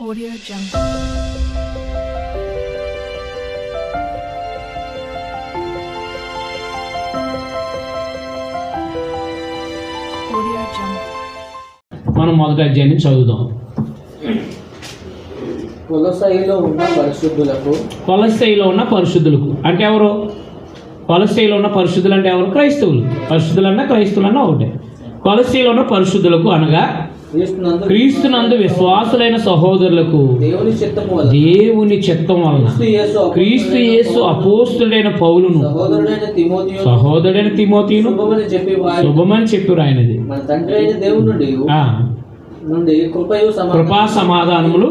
Audio Jungle. Audio Jungle. మనం మొదటి అధ్యాయాన్ని చదువుదాం. కొలొస్సైలో ఉన్న పరిశుద్ధులకు అంటే ఎవరు? కొలొస్సైలో ఉన్న పరిశుద్ధులు అంటే ఎవరు? క్రైస్తవులు. క్రైస్తవులన్నా ఒకటే. కొలొస్సైలో ఉన్న పరిశుద్ధులకు అనగా క్రీస్తునందు విశ్వాసులైన సహోదరులకు దేవుని చిత్తం వలన క్రీస్తు యేసు అపోస్తుడైన పౌలును సహోదరుడైన తిమోతిను శుభమని చెప్పారు. ఆయనది కృపా సమాధానములు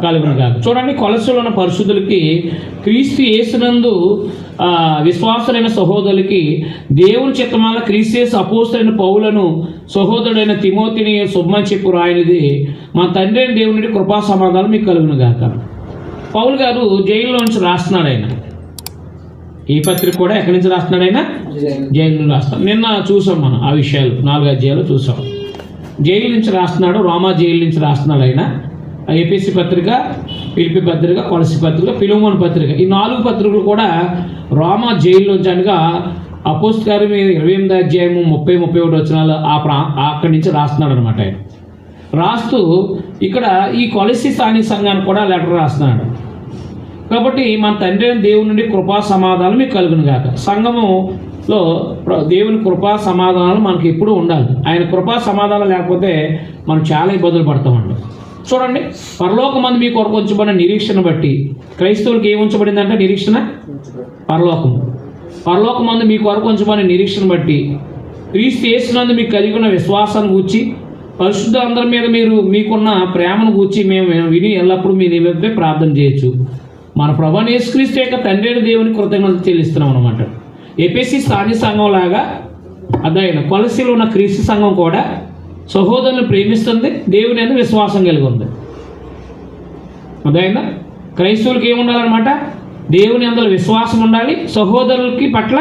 కలుగును గాక. చూడండి, కొలొస్సెలో ఉన్న పరిశుద్ధులకి క్రీస్తు యేసునందు విశ్వాసులైన సహోదరులకి దేవుని చిత్తమాల క్రీస్తు యేసు అపోస్తులైన పౌలను సహోదరుడైన తిమోతిని శుభమని చెప్పు రాయనిది మా తండ్రి అయిన దేవుని కృపా సమాధానం మీకు కలుగును గాక. పౌలు గారు జైల్లో నుంచి రాస్తున్నాడు. ఆయన ఈ పత్రిక కూడా ఎక్కడి నుంచి రాస్తున్నాడు? ఆయన జైలు నుంచి రాస్తున్నాడు. నిన్న చూసాం మనం ఆ విషయాలు, 4 అధ్యాయాలు చూసాం. జైలు నుంచి రాస్తున్నాడు, రోమా జైలు నుంచి రాస్తున్నాడు. ఆయన ఎపిసి పత్రిక, ఫిలిప్పీ పత్రిక, కొలస్సీ పత్రిక, ఫిలోమోను పత్రిక, ఈ 4 పత్రికలు కూడా రోమా జైలు నుంచి అనగా అపోస్తలుల కార్యం 28వ అధ్యాయము 30-31 వచనాలు అక్కడి నుంచి రాస్తున్నాడు అనమాట. ఆయన రాస్తూ ఇక్కడ ఈ కొలస్సీ స్థానిక సంఘానికి కూడా లెటర్ రాస్తున్నాడు. కాబట్టి మన తండ్రి అయిన దేవుని నుండి కృపా సమాధానం మీకు కలుగును గాక. సంఘములో దేవుని కృపా సమాధానాలు మనకి ఎప్పుడూ ఉండాలి. ఆయన కృపా సమాధానం లేకపోతే మనం చాలా ఇబ్బందులు పడతామండి. చూడండి, పరలోకమందు మీ కొరకు ఉంచబడిన నిరీక్షణ బట్టి క్రైస్తవులకు ఏమి ఉంచబడిందంటే నిరీక్షణ పరలోకమందు మీ కొరకు ఉంచబడిన నిరీక్షణ బట్టి క్రీస్తు యేసునందు మీకు కలిగి ఉన్న విశ్వాసాన్ని గూర్చి పరిశుద్ధ అందరి మీద మీకున్న ప్రేమను గూర్చి మేము విని ఎల్లప్పుడూ మీ నిమిత్తే ప్రార్థన చేయొచ్చు. మన ప్రభువైన యేసుక్రీస్తు యొక్క తండ్రి అయిన దేవుని కృతజ్ఞతలు చెల్లిస్తున్నాం అనమాట. ఎపిసి స్థానిక సంఘం లాగా అదైన కొలొస్సీలో ఉన్న క్రీస్తు సంఘం కూడా సహోదరులను ప్రేమిస్తుంది, దేవుని యందు విశ్వాసం కలిగి ఉంది. అదైనా క్రైస్తవులకి ఏముండాలన్నమాట? దేవుని యందు విశ్వాసం ఉండాలి, సహోదరులకి పట్ల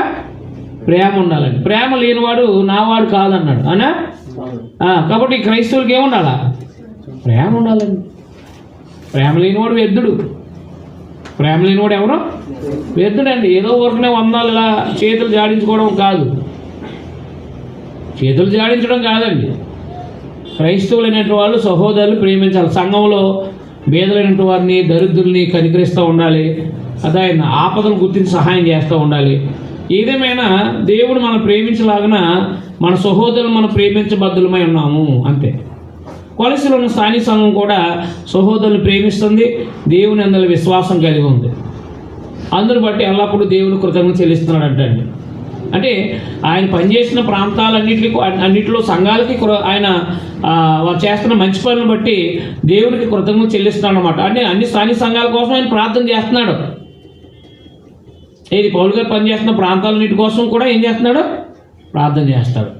ప్రేమ ఉండాలండి. ప్రేమ లేనివాడు నావాడు కాదన్నాడు అనా. కాబట్టి క్రైస్తవులకి ఏముండాలా? ప్రేమ ఉండాలండి. ప్రేమ లేనివాడు వ్యర్థుడు. ప్రేమ లేనివాడు ఎవరు? వ్యర్థుడండి. ఏదో ఊరికనే వందాలు ఇలా చేతులు జాడించుకోవడం కాదు, చేతులు జాడించడం కాదండి. క్రైస్తవులైనటువంటి వాళ్ళు సహోదరులు ప్రేమించాలి. సంఘంలో బేదలైనటువంటి వారిని, దరిద్రుల్ని కనికరిస్తూ ఉండాలి. అదాయన ఆపదను గుర్తించి సహాయం చేస్తూ ఉండాలి. ఏదేమైనా దేవుడు మనం ప్రేమించలాగిన మన సహోదరులు మనం ప్రేమించబద్ధులమై ఉన్నాము అంతే. కొలొస్సీలో ఉన్న స్థానిక సంఘం కూడా సహోదరులు ప్రేమిస్తుంది, దేవుని యందు విశ్వాసం కలిగి ఉంది. అందును బట్టి ఎల్లప్పుడూ దేవుని కృతజ్ఞత చెల్లిస్తున్నాడు అంటండి. అంటే ఆయన పనిచేసిన అన్నిటిలో సంఘాలకి ఆయన వారు చేస్తున్న మంచి పనులను బట్టి దేవునికి కృతజ్ఞత చెల్లిస్తున్నాడు అనమాట. అంటే అన్ని స్థానిక సంఘాల కోసం ఆయన ప్రార్థన చేస్తున్నాడు. ఏది పౌలు గారు పనిచేస్తున్న ప్రాంతాలన్నిటి కోసం కూడా ఏం చేస్తున్నాడు? ప్రార్థన చేస్తాడు.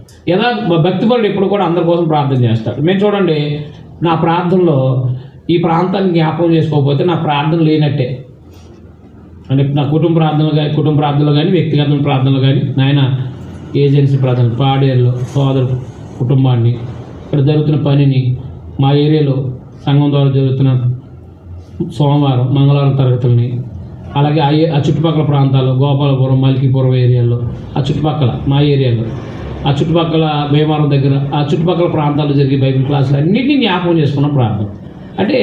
భక్తిపరుడు ఎప్పుడు కూడా అందరి కోసం ప్రార్థన చేస్తాడు. మేము చూడండి, నా ప్రార్థనలో ఈ ప్రాంతాన్ని జ్ఞాపకం చేసుకోకపోతే నా ప్రార్థన లేనట్టే. అంటే నా కుటుంబ ప్రార్థనలు కానీ వ్యక్తిగత ప్రార్థనలు కానీ, నాయన ఏజెన్సీ ప్రార్థనలు, పాడేరులో సోదరు కుటుంబాన్ని, ఇక్కడ జరుగుతున్న పనిని, మా ఏరియాలో సంఘం ద్వారా జరుగుతున్న సోమవారం మంగళవారం తరగతుల్ని, అలాగే ఆ చుట్టుపక్కల ప్రాంతాల్లో గోపాలపురం, మల్కీపురం ఏరియాలో, ఆ చుట్టుపక్కల మా ఏరియాలో, ఆ చుట్టుపక్కల భీమవరం దగ్గర, ఆ చుట్టుపక్కల ప్రాంతాల్లో జరిగే బైబిల్ క్లాసులు అన్నింటినీ జ్ఞాపకం చేసుకున్న ప్రార్థన. అంటే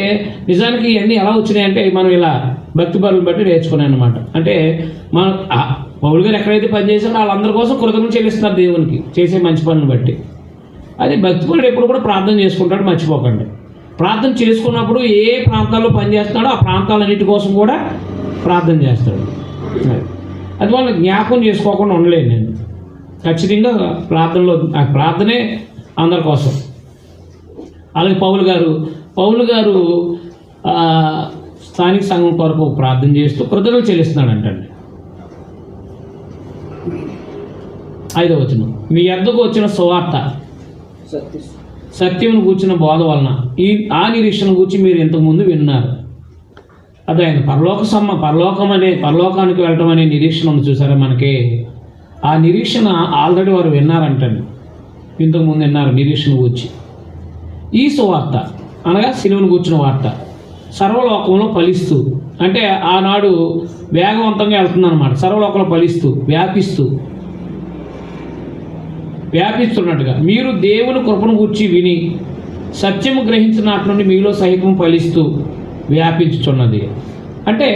నిజానికి ఇవన్నీ ఎలా వచ్చినాయంటే మనం ఇలా భక్తి పరులను బట్టి నేర్చుకున్నాయి అన్నమాట. అంటే మన పౌలు గారు ఎక్కడైతే పనిచేసారో వాళ్ళందరి కోసం కృతజ్ఞత చెల్లిస్తున్నారు దేవునికి చేసే మంచి పనులను బట్టి. అదే భక్తి పరుడు ఎప్పుడు కూడా ప్రార్థన చేసుకుంటాడు, మర్చిపోకండి. ప్రార్థన చేసుకున్నప్పుడు ఏ ప్రాంతాల్లో పనిచేస్తున్నాడో ఆ ప్రాంతాలన్నిటి కోసం కూడా ప్రార్థన చేస్తాడు. అది వాళ్ళు జ్ఞాపకం చేసుకోకుండా ఉండలేను నేను. ఖచ్చితంగా ప్రార్థనే అందరి కోసం. అలాగే పౌలు గారు స్థానిక సంఘం కొరకు ప్రార్థన చేస్తూ కృతజ్ఞతలు చెల్లిస్తున్నాడు అంటండి. 5వ వచనం, మీ యొద్దకు వచ్చిన సువార్త సత్యమును కూర్చున్న బోధ వలన ఆ నిరీక్షణ గురించి మీరు ఇంతకుముందు విన్నారు. అదే పరలోకానికి వెళ్ళటం అనే నిరీక్షణ ఉంది చూసారా మనకి. ఆ నిరీక్షణ ఆల్రెడీ వారు విన్నారంటండి, ఇంతకుముందు విన్నారు నిరీక్షణ గురించి. ఈ సువార్త అనగా సిలువను కూర్చున్న వార్త సర్వలోకంలో ఫలిస్తూ, అంటే ఆనాడు వేగవంతంగా వెళ్తుంది అనమాట. సర్వలోకంలో ఫలిస్తూ వ్యాపిస్తున్నట్టుగా మీరు దేవుని కృపను గూర్చి విని సత్యము గ్రహించినట్టు నుండి మీలో సహితం ఫలిస్తూ వ్యాపించుచున్నది. అంటే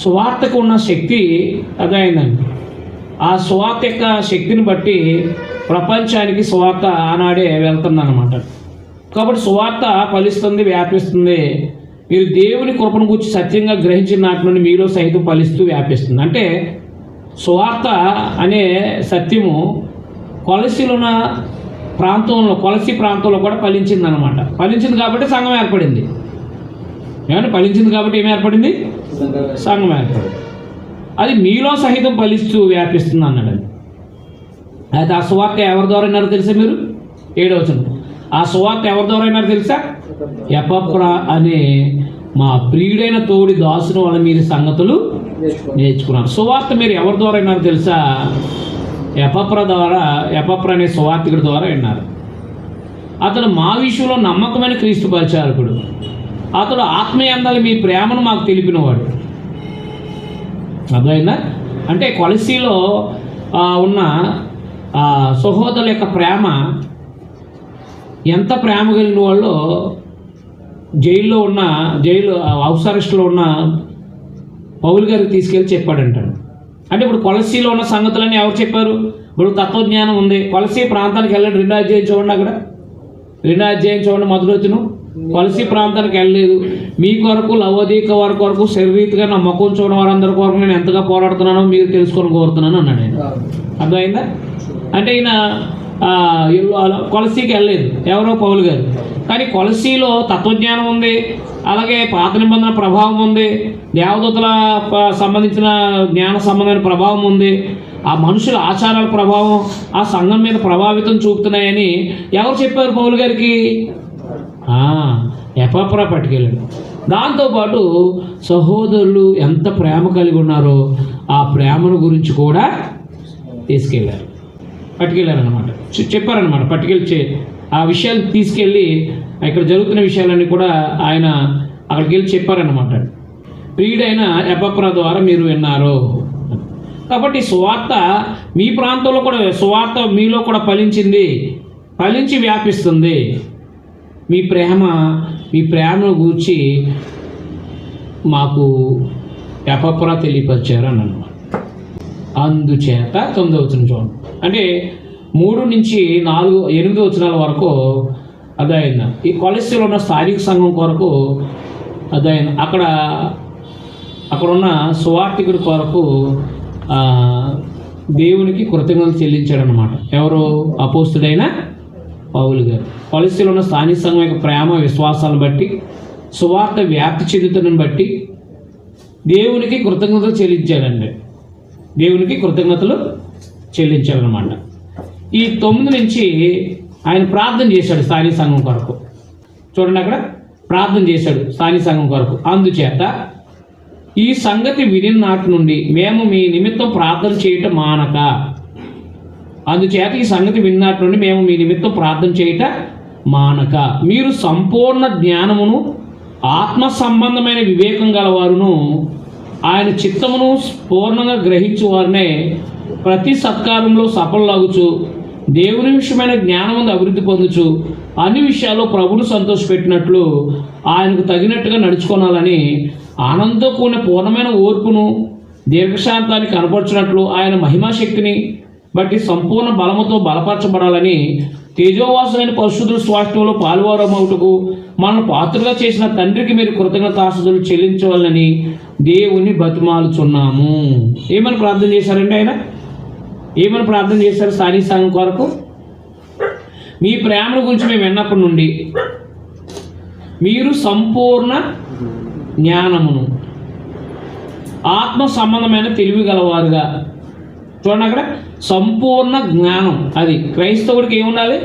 సువార్తకు ఉన్న శక్తి అదైందండి. ఆ సువార్త యొక్క శక్తిని బట్టి ప్రపంచానికి సువార్త ఆనాడే వెళ్తుందన్నమాట. కాబట్టి సువార్త ఫలిస్తుంది, వ్యాపిస్తుంది. మీరు దేవుని కృపను గురించి సత్యంగా గ్రహించిన నాటి నుండి మీలో సహితం ఫలిస్తూ వ్యాపిస్తుంది. అంటే సువార్త అనే సత్యము కొలసీలున్న ప్రాంతంలో, కొలసీ ప్రాంతంలో కూడా ఫలించింది అనమాట. ఫలించింది కాబట్టి సంఘం ఏర్పడింది. ఏమంటే ఫలించింది కాబట్టి ఏమి ఏర్పడింది? సంఘం ఏర్పడింది. అది మీలో సహితం ఫలిస్తూ వ్యాపిస్తుంది అన్నాడు. అయితే ఆ సువార్త ఎవరి ద్వారా అయినారో తెలుసా మీరు? 7వ వచనం. ఆ సువార్త ఎవరి ద్వారా అయినారో తెలుసా? ఎపఫ్రా అనే మా ప్రియుడైన తోడి దాసుని వల్ల మీరు సంగతులు నేర్చుకున్నారు. సువార్త మీరు ఎవరి ద్వారా అయినారో తెలుసా? ఎపఫ్రా అనే సువార్తికుడి ద్వారా విన్నారు. అతడు మా విషయంలో నమ్మకమైన క్రీస్తు పరిచారకుడు. అతడు ఆత్మీయందాలు మీ ప్రేమను మాకు తెలిపినవాడు. అర్థమైందా? అంటే కొలసీలో ఉన్న సహోదరుల యొక్క ప్రేమ ఎంత ప్రేమ కలిగిన వాళ్ళు జైలు హౌస్ అరెస్ట్లో ఉన్న పౌలు గారికి తీసుకెళ్ళి చెప్పాడంటాడు. అంటే ఇప్పుడు కొలసీలో ఉన్న సంగతులన్నీ ఎవరు చెప్పారు? ఇప్పుడు తత్వజ్ఞానం ఉంది. కొలసీ ప్రాంతానికి వెళ్ళండి, 2వ అధ్యాయం చూడండి. అక్కడ 2వ అధ్యాయం చూడండి, మొదలువచనం. కొలసీ ప్రాంతానికి వెళ్ళలేదు. మీ కొరకు లవోదీక వారి కొరకు శరీరీతిగా నా ముఖం చూడడం వారందరి కొరకు నేను ఎంతగా పోరాడుతున్నానో మీరు తెలుసుకొని కోరుతున్నాను అన్నాడు ఆయన. అర్థమైందా? అంటే ఈయన కొలసీకి వెళ్ళలేదు, ఎవరో పౌలు గారు. కానీ కొలసీలో తత్వజ్ఞానం ఉంది, అలాగే పాత నిబంధన ప్రభావం ఉంది, దేవదూతల సంబంధించిన జ్ఞాన సంబంధమైన ప్రభావం ఉంది, ఆ మనుషుల ఆచారాల ప్రభావం ఆ సంఘం మీద ప్రభావితం చూపుతున్నాయని ఎవరు చెప్పారు పౌలు గారికి? ఎపఫ్రా పట్టుకెళ్ళాడు. దాంతోపాటు సహోదరులు ఎంత ప్రేమ కలిగి ఉన్నారో ఆ ప్రేమను గురించి కూడా పట్టుకెళ్ళారనమాట. చెప్పారనమాట. పట్టుకెళ్ళి ఆ విషయాలు తీసుకెళ్ళి ఇక్కడ జరుగుతున్న విషయాలన్నీ కూడా ఆయన అక్కడికి వెళ్ళి చెప్పారనమాట. ప్రియుడైన ఎపఫ్రా ద్వారా మీరు విన్నారు. కాబట్టి సువార్త మీ ప్రాంతంలో కూడా, సువార్త మీలో కూడా ఫలించి వ్యాపిస్తుంది. మీ ప్రేమను గూర్చి మాకు ఎపఫ్రా తెలియపరిచారు అని అన్నమాట. అందుచేత 9వ వచనం చూడండి. అంటే 3 నుంచి 4, 8 వచనాల వరకు అదైంది. ఈ కొలసీలో ఉన్న స్థానిక సంఘం కొరకు అదైంది. అక్కడ ఉన్న సువార్తికుడి కొరకు దేవునికి కృతజ్ఞతలు చెల్లించాడు అనమాట. ఎవరు? అపోస్తుడైన పౌలు గారు. కొలసీలో ఉన్న స్థానిక సంఘం యొక్క ప్రేమ విశ్వాసాలను బట్టి, సువార్త వ్యాప్తి చెందుతున్న బట్టి దేవునికి కృతజ్ఞతలు చెల్లించాడండి. దేవునికి కృతజ్ఞతలు చెల్లించాడనమాట. ఈ 9 నుంచి ఆయన ప్రార్థన చేశాడు స్థానిక సంఘం కొరకు. చూడండి, అక్కడ ప్రార్థన చేశాడు స్థానిక సంఘం కొరకు. అందుచేత ఈ సంగతి విని నాటి నుండి మేము మీ నిమిత్తం ప్రార్థన చేయటం మానక. అందుచేత ఈ సంగతి విన్నాటి నుండి మేము మీ నిమిత్తం ప్రార్థన చేయట మానక మీరు సంపూర్ణ జ్ఞానమును ఆత్మ సంబంధమైన వివేకం గలవారును ఆయన చిత్తమును పూర్ణంగా గ్రహించు వారినే ప్రతి సత్కారంలో సఫలమగుచు దేవుని విషయమైన జ్ఞానమును అభివృద్ధి పొందుచు అన్ని విషయాల్లో ప్రభువును సంతోషపెట్టినట్లు ఆయనకు తగినట్టుగా నడుచుకోవాలని ఆనందంతో కూడిన పూర్ణమైన ఓర్పును దీర్ఘశాంతాన్ని కనపరచినట్లు ఆయన మహిమాశక్తిని బట్టి సంపూర్ణ బలముతో బలపరచబడాలని తేజోవాసులైన పరిశుద్ధుల స్వాస్థ్యంలో పాలువారమవుటకు మనల్ని పాత్రగా చేసిన తండ్రికి మీరు కృతజ్ఞతాస్తుతులు చెల్లించవాలని దేవుణ్ణి బతిమాలుచున్నాము. ఏమని ప్రార్థన చేశారండి ఆయన? ఏమని ప్రార్థన చేశారు స్థానిక సంఘం కొరకు? మీ ప్రేమను గురించి మేము విన్నప్పటి నుండి మీరు సంపూర్ణ జ్ఞానమును ఆత్మ సంబంధమైన తెలివి గలవారుగా. చూడండి, అక్కడ సంపూర్ణ జ్ఞానం. అది క్రైస్తవుడికి ఏముండాలి?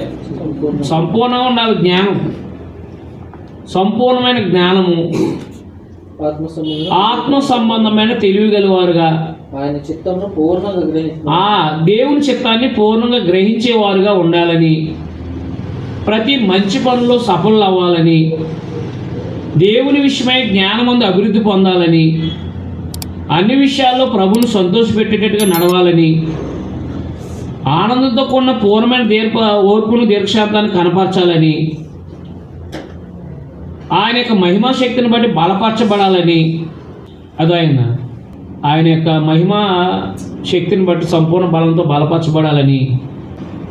సంపూర్ణంగా ఉండాలి జ్ఞానం. సంపూర్ణమైన జ్ఞానము, ఆత్మ సంబంధమైన తెలివి గలవారుగా, ఆయన చిత్తాన్ని పూర్ణంగా దేవుని చిత్తాన్ని పూర్ణంగా గ్రహించేవారుగా ఉండాలని, ప్రతి మంచి పనుల్లో సఫలం అవ్వాలని, దేవుని విషయమై జ్ఞానమందు అభివృద్ధి పొందాలని, అన్ని విషయాల్లో ప్రభువును సంతోషపెట్టేటట్టుగా నడవాలని, ఆనందంతో కూడిన పూర్ణమైన ఓర్పును దీర్ఘశాంతాన్ని కనపరచాలని, ఆయన యొక్క మహిమా శక్తిని బట్టి బలపరచబడాలని, ఆయన యొక్క మహిమా శక్తిని బట్టి సంపూర్ణ బలంతో బలపరచబడాలని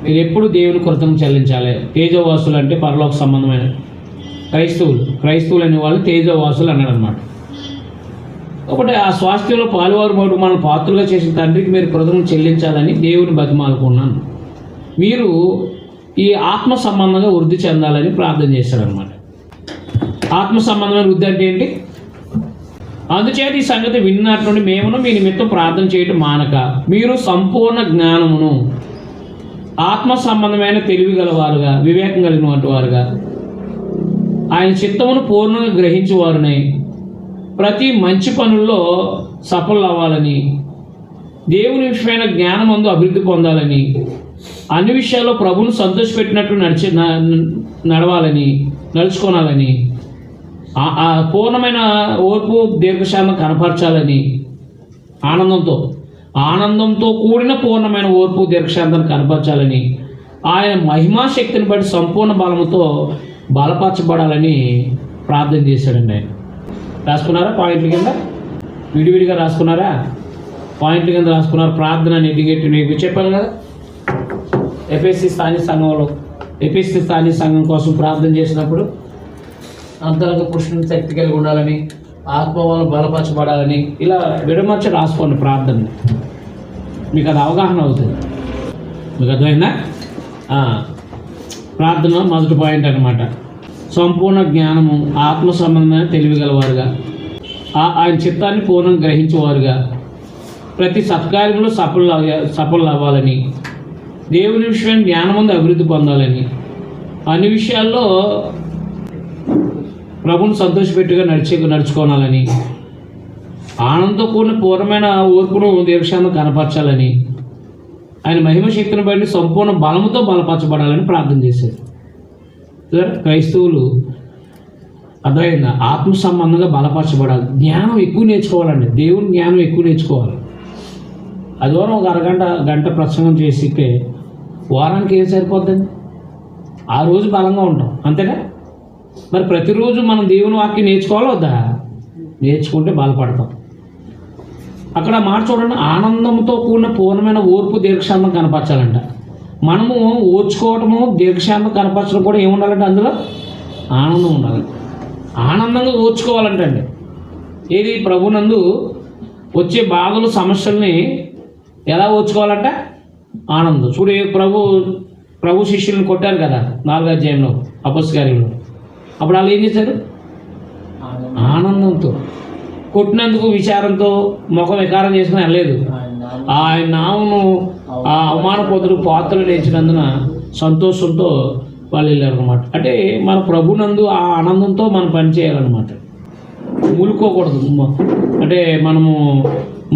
మీరు ఎప్పుడు దేవుని కృతజ్ఞత చెల్లించాలి. తేజోవాసులు అంటే పరలోక సంబంధమైన క్రైస్తవులు అనే వాళ్ళు తేజోవాసులు అన్నాడు అనమాట. కాబట్టి ఆ స్వాస్థ్యంలో పాలువారు మటు మన పాత్రలుగా చేసిన తండ్రికి మీరు కృతజ్ఞత చెల్లించాలని దేవుని బతిమాలుకున్నాను. మీరు ఈ ఆత్మ సంబంధంగా వృద్ధి చెందాలని ప్రార్థన చేశాడనమాట. ఆత్మ సంబంధమైన వృద్ధి అంటే ఏంటి? అందుచేత ఈ సంగతి విన్నట్టుండి మేమును మీ నిమిత్తం ప్రార్థన చేయటం మానక మీరు సంపూర్ణ జ్ఞానమును, ఆత్మ సంబంధమైన తెలివి గలవారుగా, వివేకం కలిగినటువంటి వారుగా, ఆయన చిత్తమును పూర్ణంగా గ్రహించేవారునై ప్రతి మంచి పనుల్లో సఫలం అవ్వాలని, దేవుని విషయమైన జ్ఞానమందు అభివృద్ధి పొందాలని, అన్ని విషయాల్లో ప్రభువును సంతోషపెట్టినట్లు నడవాలని, నడుచుకోనాలని, ఆ పూర్ణమైన ఓర్పు దీర్ఘశాంతం కనపరచాలని, ఆనందంతో కూడిన పూర్ణమైన ఓర్పు దీర్ఘశాంతాన్ని కనపరచాలని, ఆయన మహిమా శక్తిని బట్టి సంపూర్ణ బలముతో బలపరచబడాలని ప్రార్థన చేశాడండి. ఆయన రాసుకున్నారా? పాయింట్ల కింద విడివిడిగా రాసుకున్నారా? పాయింట్ల కింద రాసుకున్నారు. ప్రార్థన నెటిగేటివ్ చెప్పాను కదా. ఎఫ్ఎస్సి స్థానిక సంఘం కోసం ప్రార్థన చేసినప్పుడు అంతరంగ పురుషుని శక్తి కలిగి ఉండాలని, ఆత్మవలను బలపరచబడాలని ఇలా విడమర్చి రాసుకోండి ప్రార్థన. మీకు అది అవగాహన అవుతుంది. మీకు అర్థమైందా? ప్రార్థన మొదటి పాయింట్ అనమాట. సంపూర్ణ జ్ఞానము, ఆత్మ సంబంధమైన తెలివి గలవారుగా, ఆయన చిత్తాన్ని పూర్ణంగా గ్రహించేవారుగా, ప్రతి సత్కార్యంలో సఫలం అవ్వాలని, దేవుని విషయం జ్ఞానమందు అభివృద్ధి పొందాలని, అన్ని విషయాల్లో ప్రభువును సంతోషపెట్టుగా నడుచుకోనాలని, ఆనందంతో కూడిన పూర్ణమైన ఓర్పును దీర్ఘశాంతం కనపరచాలని, ఆయన మహిమ శక్తిని బట్టి సంపూర్ణ బలముతో బలపరచబడాలని ప్రార్థన చేశారు. క్రైస్తవులు అర్థమైందా? ఆత్మ సంబంధంగా బలపరచబడాలి. జ్ఞానం ఎక్కువ నేర్చుకోవాలండి. దేవుని జ్ఞానం ఎక్కువ నేర్చుకోవాలి. అదివరం ఒక గంట ప్రసంగం చేసికే వారానికి ఏం సరిపోద్దండి? ఆ రోజు బలంగా ఉంటాం, అంతేనా? మరి ప్రతిరోజు మనం దేవుని వాక్యం నేర్చుకోవాలా వద్దా? నేర్చుకుంటే బలపడతాం. అక్కడ మాట చూడండి, ఆనందంతో కూడిన పూర్ణమైన ఓర్పు దీర్ఘశాంతం కనపరచాలంట. మనము ఓర్చుకోవటము దీర్ఘశాంతం కనపరచడం కూడా ఏముండాలంటే అందులో ఆనందం ఉండాలి. ఆనందంగా ఓర్చుకోవాలంటండి. ఏది? ప్రభునందు వచ్చే బాధలు సమస్యల్ని ఎలా ఓర్చుకోవాలంట? ఆనందం. చూడు, ప్రభు శిష్యులను కొట్టారు కదా 4వ అధ్యాయంలో అపొస్తలుల కార్యంలో. అప్పుడు వాళ్ళు ఏం చేశారు? ఆనందంతో. కొట్టినందుకు విచారంతో ముఖం వికారం చేసుకుని వెళ్ళలేదు. ఆయన నామను ఆ అవమాన పొందుడు పాత్రలు నేర్చినందున సంతోషంతో వాళ్ళు వెళ్ళారు అనమాట. అంటే మన ప్రభునందు ఆ ఆనందంతో మనం పని చేయాలన్నమాట. మూలుకోకూడదు, అంటే మనము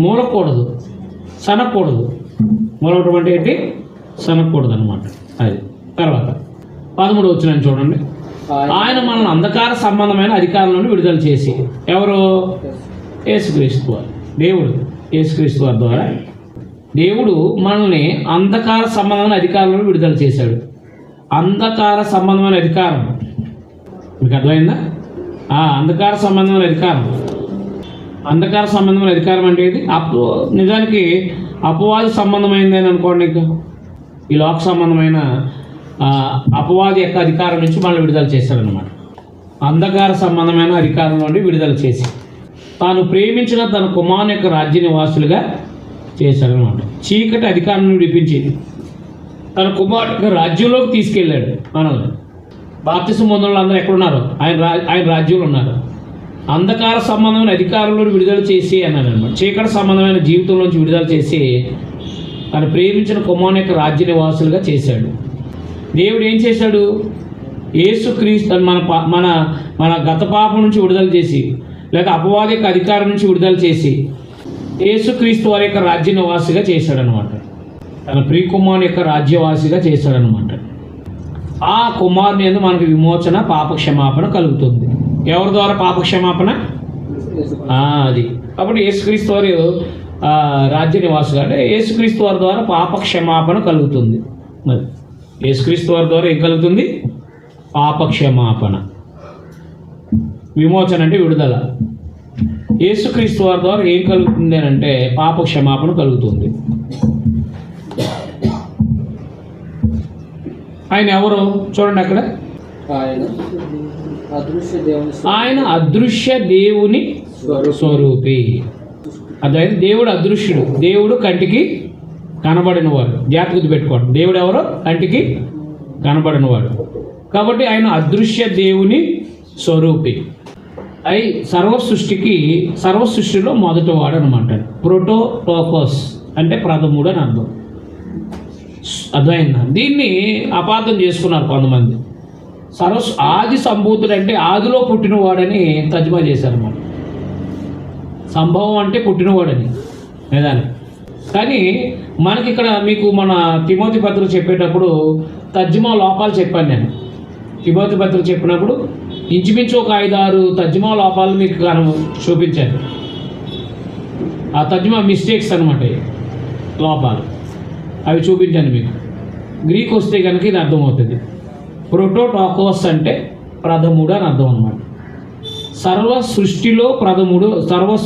మూలకూడదు, సనకూడదు. మూలకటం అంటే ఏంటి? సనకూడదు అనమాట. అది తర్వాత 13వ వచనం చూడండి. ఆయన మనల్ని అంధకార సంబంధమైన అధికారం నుండి విడుదల చేసి, ఎవరు? యేసుక్రీస్తు వారు. దేవుడు యేసుక్రీస్తు వారి ద్వారా దేవుడు మనల్ని అంధకార సంబంధమైన అధికారం నుండి విడుదల చేశాడు. అంధకార సంబంధమైన అధికారం మీకు అర్థమైందా? అంధకార సంబంధమైన అధికారం. అంధకార సంబంధమైన అధికారం అంటే ఇది నిజానికి అపవాది సంబంధమైంది అని అనుకోండి. ఇంకా ఈ లోక సంబంధమైన అపవాది యొక్క అధికారం నుంచి మనల్ని విడుదల చేశాడనమాట. అంధకార సంబంధమైన అధికారం నుండి విడుదల చేసి తాను ప్రేమించిన తన కుమారుని యొక్క రాజ్య నివాసులుగా చేశాడనమాట. చీకటి అధికారం నుండి విడిపించేది తన కుమారుడు యొక్క రాజ్యంలోకి తీసుకెళ్ళాడు మనల్ని. బాప్తిసం పొందిన అందరూ ఎక్కడున్నారు? ఆయన రాజ్యంలో ఉన్నారు. అంధకార సంబంధమైన అధికారంలో విడుదల చేసి అన్నాడు అనమాట. చీకటి సంబంధమైన జీవితంలోంచి విడుదల చేసి తను ప్రేమించిన కుమారుని యొక్క రాజ్య నివాసులుగా చేశాడు. దేవుడు ఏం చేశాడు? యేసుక్రీస్తు మన గత పాపం నుంచి విడుదల చేసి, లేదా అపవాది యొక్క అధికారం నుంచి విడుదల చేసి యేసుక్రీస్తు వారి యొక్క రాజ్య నివాసిగా చేశాడనమాట. తన ప్రియ కుమారుని యొక్క రాజ్యవాసిగా చేశాడనమాట. ఆ కుమారుని యందు మనకు విమోచన, పాప క్షమాపణ కలుగుతుంది. ఎవరి ద్వారా పాపక్షమాపణ? అది కాబట్టి యేసుక్రీస్తు వారు రాజ్య నివాసులు, అంటే యేసుక్రీస్తు వారి ద్వారా పాపక్షమాపణ కలుగుతుంది. మరి యేసుక్రీస్తు వారి ద్వారా ఏం కలుగుతుంది? పాపక్షమాపణ. విమోచన అంటే విడుదల. యేసుక్రీస్తు వారి ద్వారా ఏం కలుగుతుంది అని అంటే పాపక్షమాపణ కలుగుతుంది. ఆయన ఎవరు చూడండి అక్కడ, ఆయన అదృశ్య దేవుని స్వరూపి. అదైతే దేవుడు అదృశ్యుడు, దేవుడు కంటికి కనబడినవాడు. జాగ్రత్త పెట్టుకోండి, దేవుడు ఎవరో కంటికి కనబడినవాడు. కాబట్టి ఆయన అదృశ్య దేవుని స్వరూపి అయి సర్వసృష్టిలో మొదటివాడు అనమాట. ప్రోటోటోకోస్ అంటే ప్రథముడు అని అర్థం. అర్థమైందా? దీన్ని అపార్థం చేసుకున్నారు కొంతమంది. ఆది సంభూతుడు అంటే ఆదిలో పుట్టినవాడని తర్జుమా చేశారన్నమాట. సంభవం అంటే పుట్టినవాడని నిజానికి. కానీ మనకి ఇక్కడ మీకు మన తిమోతి పత్రిక చెప్పేటప్పుడు తర్జుమా లోపాలు చెప్పాను నేను. తిమోతి పత్రిక చెప్పినప్పుడు ఇంచుమించు ఒక 5-6 తర్జుమా లోపాలు మీకు చూపించాను. ఆ తర్జుమా మిస్టేక్స్ అనమాట, లోపాలు అవి చూపించాను మీకు. గ్రీక్ వస్తే కనుక ఇది అర్థమవుతుంది. ప్రోటోటాకోస్ అంటే ప్రథముడు అని అర్థం అనమాట. సర్వ